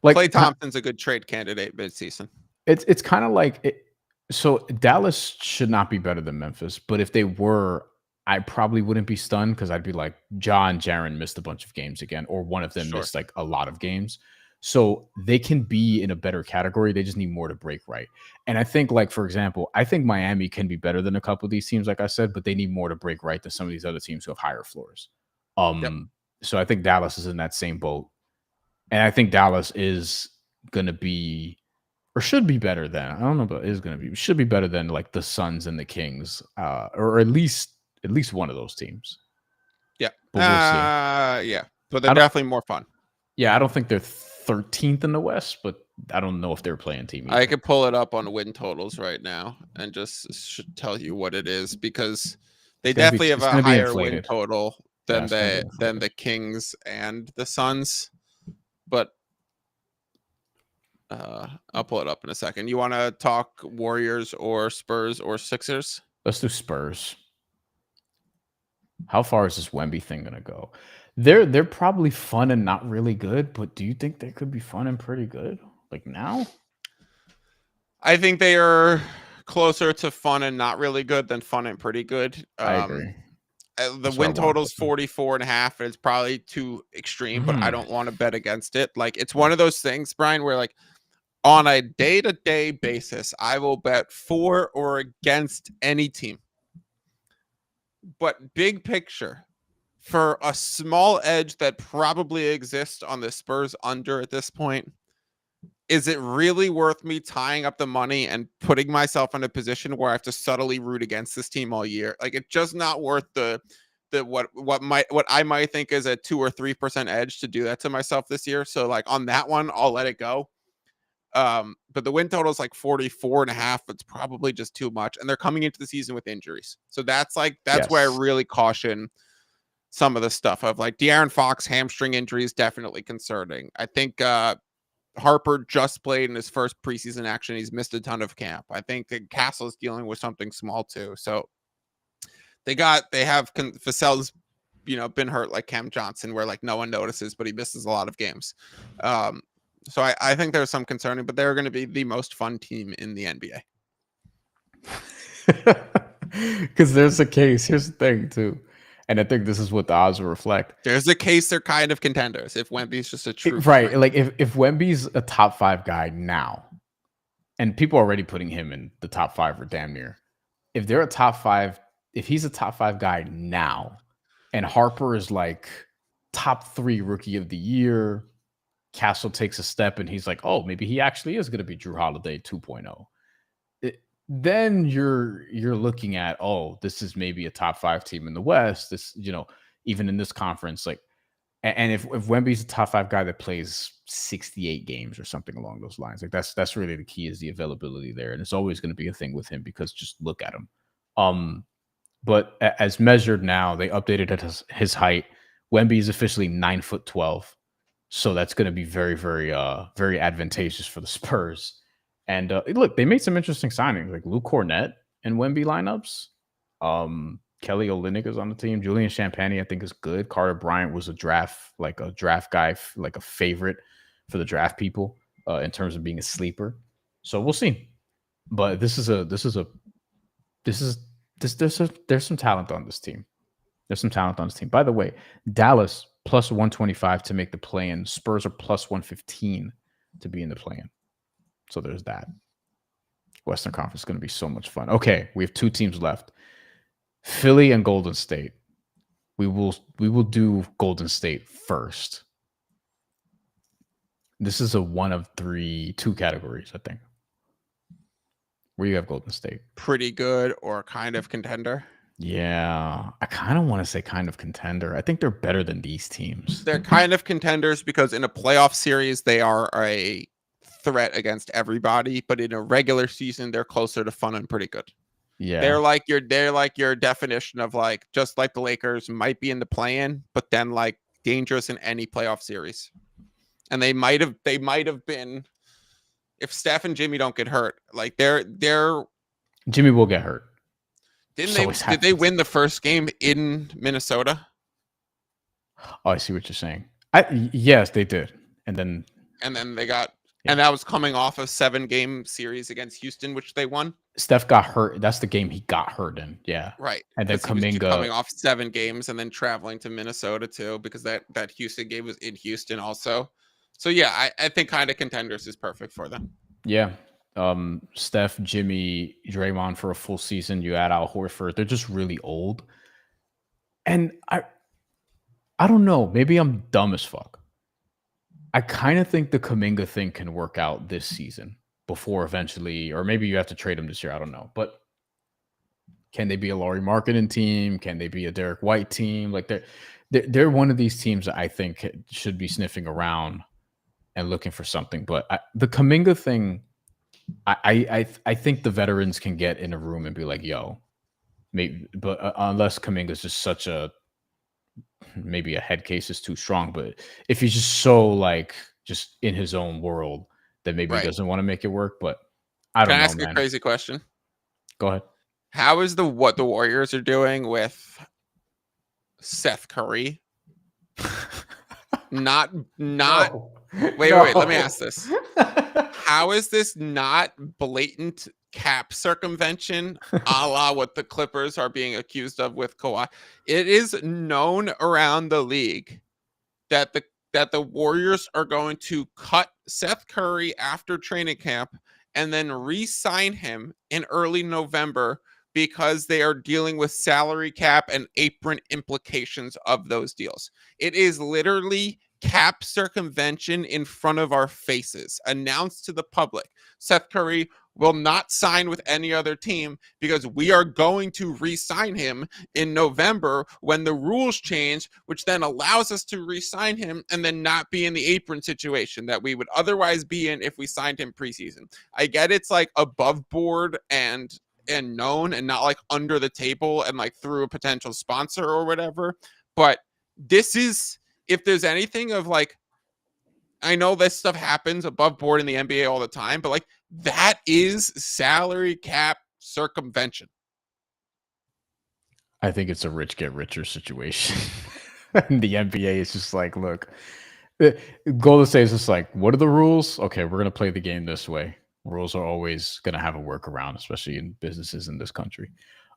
like Klay Thompson's a good trade candidate midseason. It's kind of like so Dallas should not be better than Memphis, but if they were, I probably wouldn't be stunned because I'd be like, John Jaren missed a bunch of games again, or one of them missed like a lot of games. So they can be in a better category. They just need more to break right. And I think, like, for example, I think Miami can be better than a couple of these teams, like I said, but they need more to break right than some of these other teams who have higher floors. So I think Dallas is in that same boat. And I think Dallas is going to be, or should be better than, I don't know, but is going to be, should be better than like the Suns and the Kings, or at least one of those teams. Yeah. But we'll see. Yeah. But they're definitely more fun. Yeah. I don't think they're 13th in the West, but I don't know if they're playing team either. I could pull it up on win totals right now and just should tell you what it is, because they definitely have a higher win total than the Kings and the Suns. But I'll pull it up in a second. You want to talk Warriors or Spurs or Sixers? Let's do Spurs. How far is this Wemby thing gonna go? They're probably fun and not really good, but do you think they could be fun and pretty good? Like now? I think they are closer to fun and not really good than fun and pretty good. I agree. The win total is 44.5. It's probably too extreme, but I don't want to bet against it. Like, it's one of those things, Brian, where like on a day-to-day basis, I will bet for or against any team. But big picture, for a small edge that probably exists on the Spurs under at this point, is it really worth me tying up the money and putting myself in a position where I have to subtly root against this team all year? Like, it's just not worth what I might think is a 2 or 3% edge to do that to myself this year. So like on that one, I'll let it go. But the win total is like 44.5. It's probably just too much. And they're coming into the season with injuries. So that's where I really caution some of the stuff of like De'Aaron Fox hamstring injury is definitely concerning. I think Harper just played in his first preseason action. He's missed a ton of camp. I think that Castle's dealing with something small too. So they have Vassell's, been hurt like Cam Johnson, where like no one notices, but he misses a lot of games. So I think there's some concerning, but they're going to be the most fun team in the NBA. Because there's a case. Here's the thing too. And I think this is what the odds will reflect. There's a case they're kind of contenders if Wemby's just a true right. Friend. Like if Wemby's a top 5 guy now, and people are already putting him in the top 5 or damn near. If they're a top 5, if he's a top 5 guy now, and Harper is like top 3 rookie of the year, Castle takes a step and he's like, oh, maybe he actually is going to be Drew Holiday 2.0. Then you're looking at, oh, this is maybe a top 5 team in the West. This, even in this conference, like, And if Wemby's a top 5 guy that plays 68 games or something along those lines, like that's really the key, is the availability there, and it's always going to be a thing with him because just look at him. But as measured now, they updated his height. Wemby is officially 9'12", so that's going to be very, very, very advantageous for the Spurs. And look, they made some interesting signings, like Luke Cornett and Wemby lineups. Kelly Olynyk is on the team. Julian Champagnie, I think, is good. Carter Bryant was a draft guy, like a favorite for the draft people in terms of being a sleeper. So we'll see. But there's some talent on this team. There's some talent on this team. By the way, Dallas plus 125 to make the play-in. Spurs are plus 115 to be in the play-in. So there's that. Western Conference is going to be so much fun. Okay, we have 2 teams left. Philly and Golden State. We will do Golden State first. This is a 1 of 2 categories, I think. Where you have Golden State? Pretty good or kind of contender? Yeah, I kind of want to say kind of contender. I think they're better than these teams. They're kind of contenders because in a playoff series, they are a threat against everybody. But in a regular season, they're closer to fun and pretty good. Yeah, they're like your definition of like, just like the Lakers might be in the play-in, but then like dangerous in any playoff series. And they might have been, if Steph and Jimmy don't get hurt, like they're Jimmy will get hurt. Did they win the first game in Minnesota? Oh, I see what you're saying. Yes, they did. And then they got, and that was coming off a 7-game series against Houston, which they won. Steph got hurt. That's the game he got hurt in. Yeah. Right. And then Kuminga coming off 7 games and then traveling to Minnesota too, because that Houston game was in Houston also. So yeah, I think kind of contenders is perfect for them. Yeah. Steph, Jimmy, Draymond for a full season. You add Al Horford. They're just really old. And I don't know. Maybe I'm dumb as fuck. I kind of think the Kuminga thing can work out this season before eventually, or maybe you have to trade him this year. I don't know. But can they be a Lauri Markkanen team? Can they be a Derek White team? Like they're one of these teams that I think should be sniffing around and looking for something. But the Kuminga thing, I think the veterans can get in a room and be like, yo, maybe, but unless Kuminga's just such a, maybe a head case is too strong, but if he's just so like just in his own world, then maybe he doesn't want to make it work. But I don't know. Can I ask a crazy question? Go ahead. How is what the Warriors are doing with Seth Curry? Not no. Wait, let me ask this. How is this not blatant cap circumvention, a la what the Clippers are being accused of with Kawhi? It is known around the league that the Warriors are going to cut Seth Curry after training camp and then re-sign him in early November because they are dealing with salary cap and apron implications of those deals. It is literally cap circumvention in front of our faces, announced to the public. Seth Curry will not sign with any other team because we are going to re-sign him in November when the rules change, which then allows us to re-sign him and then not be in the apron situation that we would otherwise be in if we signed him preseason. I get it's like above board and known and not like under the table and like through a potential sponsor or whatever, but this is, if there's anything of like, I know this stuff happens above board in the NBA all the time, but like that is salary cap circumvention. I think it's a rich get richer situation. The NBA is just like, look, Golden State is just like, what are the rules? Okay, we're going to play the game this way. Rules are always going to have a workaround, especially in businesses in this country.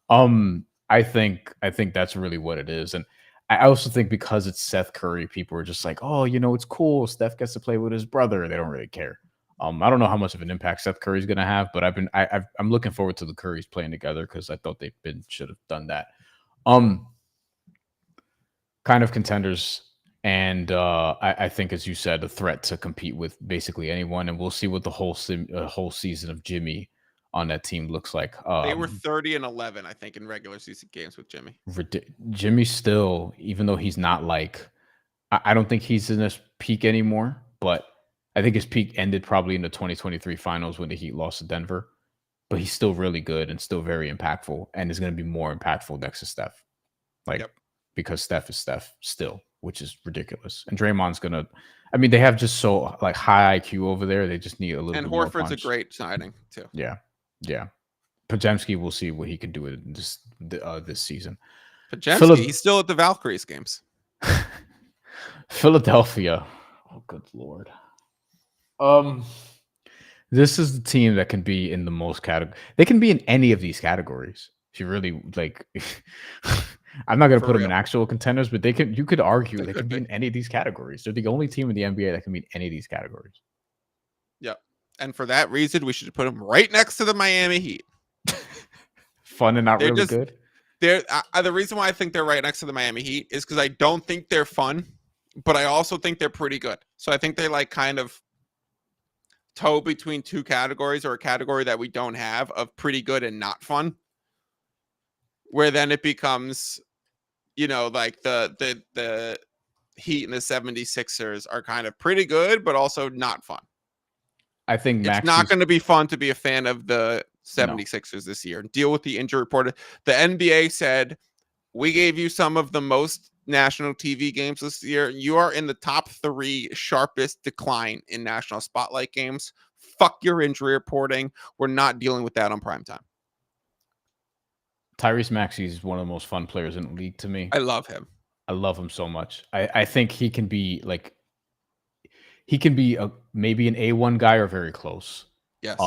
I think that's really what it is. And I also think because it's Seth Curry, people are just like, oh, it's cool. Steph gets to play with his brother. They don't really care. I don't know how much of an impact Seth Curry's going to have, but I'm looking forward to the Currys playing together because I thought should have done that. Kind of contenders, and I think, as you said, a threat to compete with basically anyone, and we'll see what the whole season of Jimmy on that team looks like. They were 30-11, I think, in regular season games with Jimmy. Jimmy still, even though he's not like I don't think he's in this peak anymore, but I think his peak ended probably in the 2023 finals when the Heat lost to Denver. But he's still really good and still very impactful, and is going to be more impactful next to Steph. Like, Yep. because Steph is Steph still, which is ridiculous. And Draymond's gonna. I mean, they have just so like high IQ over there. They just need a little And bit more Horford's a punch. great signing too. Yeah, yeah. Podziemski, we'll see what he can do in this season. Podziemski, he's still at the Valkyries games. Philadelphia. Oh, good lord. This is the team that can be in the most category. They can be in any of these categories. If you really like, I'm not going to For put them real. in actual contenders, but they can. You could argue they could can be be. in any of these categories. They're the only team in the NBA that can be in any of these categories. Yep. And for that reason, we should put them right next to the Miami Heat. Fun and not They're really just good. they're the reason why I think they're right next to the Miami Heat is because I don't think they're fun, but I also think they're pretty good. So I think they like kind of toe between two categories, or a category that we don't have of pretty good and not fun, where then it becomes, you know, like the Heat and the 76ers are kind of pretty good, but also not fun. I think It's not going to be fun to be a fan of the 76ers this year and deal with the injury report. The NBA said, we gave you some of the most national TV games this year. You are in the top 3 sharpest decline in national spotlight games. Fuck your injury reporting. We're not dealing with that on primetime. Tyrese Maxey is one of the most fun players in the league to me. I love him. I love him so much. I think he can be like, he can be maybe an A1 guy or very close. Yes.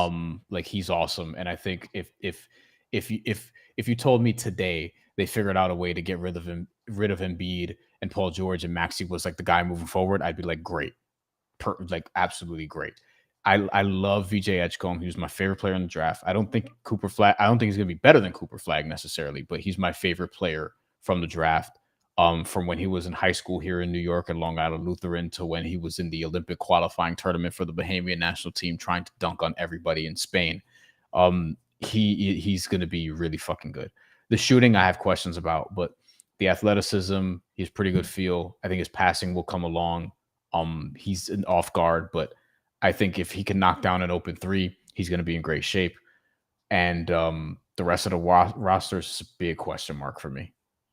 Like he's awesome. And I think if you told me today they figured out a way to get rid of Embiid and Paul George and Maxey was like the guy moving forward, I'd be like, great. Like absolutely great. I love VJ Edgecombe. He was my favorite player in the draft. I don't think I don't think he's gonna be better than Cooper Flag necessarily, but he's my favorite player from the draft. From when he was in high school here in New York at Long Island Lutheran to when he was in the Olympic qualifying tournament for the Bahamian national team, trying to dunk on everybody in Spain. He's going to be really fucking good. The shooting I have questions about, but the athleticism, he's pretty good feel. I think his passing will come along. He's an off guard, but I think if he can knock down an open 3, he's going to be in great shape. And the rest of the roster is a big question mark for me.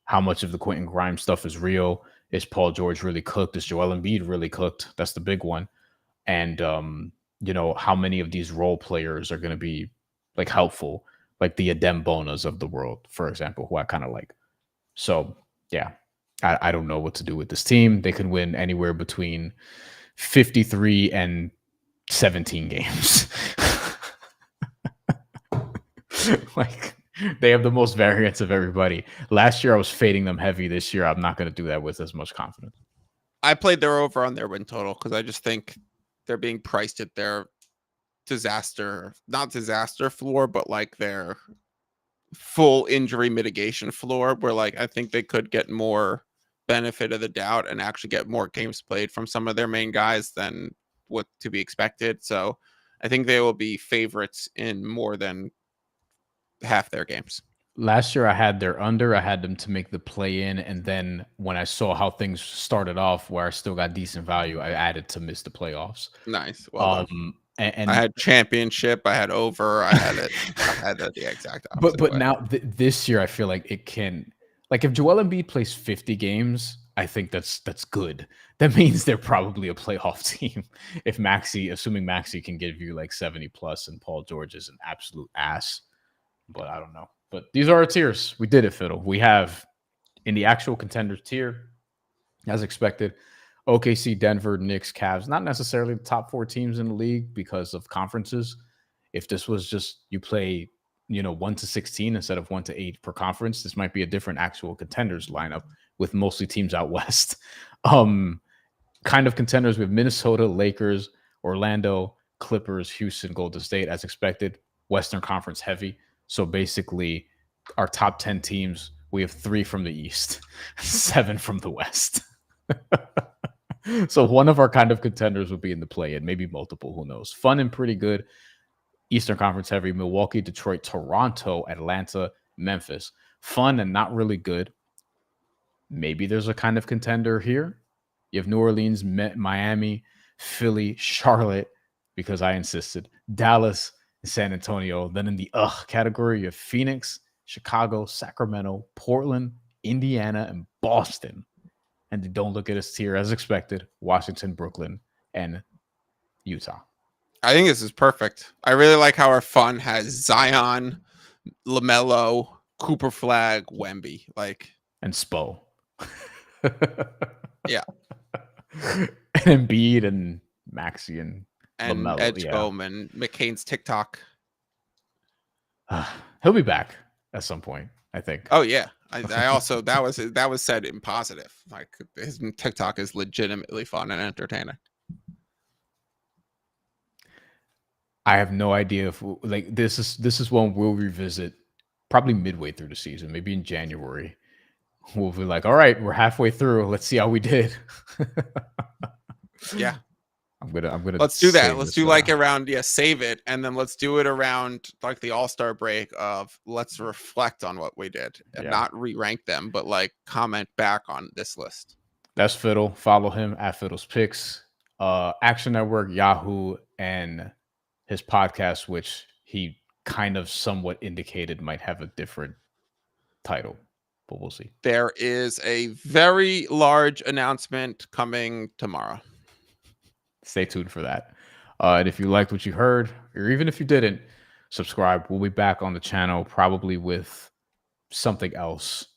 How much of the Quentin Grimes stuff is real? Is Paul George really cooked? Is Joel Embiid really cooked? That's the big one. And, you know, how many of these role players are going to be like helpful? Like the Adem Bonas of the world, for example, who I kind of like. So, yeah, I don't know what to do with this team. They can win anywhere between 53 and 17 games. Like, they have the most variance of everybody. Last year, I was fading them heavy. This year, I'm not going to do that with as much confidence. I played their over on their win total because I just think they're being priced at their not disaster floor, but like their full injury mitigation floor, where like I think they could get more benefit of the doubt and actually get more games played from some of their main guys than what to be expected. So I think they will be favorites in more than half their games. Last year I had their under. I had them to make the play in, and then when I saw how things started off, where I still got decent value, I added to miss the playoffs. Nice. Well done. And I had championship. I had over. I had it. I had the exact opposite. But now this year I feel like it can. Like if Joel Embiid plays 50 games, I think that's good. That means they're probably a playoff team. If assuming Maxey can give you like 70 plus, and Paul George is an absolute ass. But I don't know. But these are our tiers. We did it, Fiddle. We have in the actual contenders tier, as expected, OKC, Denver, Knicks, Cavs. Not necessarily the top 4 teams in the league because of conferences. If this was just you play, 1 to 16 instead of 1 to 8 per conference, this might be a different actual contenders lineup with mostly teams out west. Kind of contenders with Minnesota, Lakers, Orlando, Clippers, Houston, Golden State, as expected. Western Conference heavy. So basically, our top 10 teams, we have 3 from the East, 7 from the West. So one of our kind of contenders will be in the play-in, maybe multiple, who knows. Fun and pretty good. Eastern Conference heavy, Milwaukee, Detroit, Toronto, Atlanta, Memphis. Fun and not really good. Maybe there's a kind of contender here. You have New Orleans, Miami, Philly, Charlotte, because I insisted, Dallas, and San Antonio. Then in the category, you have Phoenix, Chicago, Sacramento, Portland, Indiana, and Boston. And they don't look at us tier as expected: Washington, Brooklyn, and Utah. I think this is perfect. I really like how our fun has Zion, LaMelo, Cooper Flag, Wemby, and Spo. Yeah. And Embiid and Maxey and LaMelo, Edgecombe and McCain's TikTok. He'll be back at some point, I think. Oh yeah. I also that was said in positive. Like, his TikTok is legitimately fun and entertaining. I have no idea if this is one we'll revisit probably midway through the season, maybe in January. We'll be like, all right, we're halfway through. Let's see how we did. Yeah. I'm gonna let's do that. Let's do around save it, and then let's do it around like the All-Star break of let's reflect on what we did and not re-rank them, but comment back on this list. That's Fiddle. Follow him at Fiddle's Picks, Action Network, Yahoo, and his podcast, which he kind of somewhat indicated might have a different title, but we'll see. There is a very large announcement coming tomorrow. Stay tuned for that. And if you liked what you heard, or even if you didn't, subscribe. We'll be back on the channel probably with something else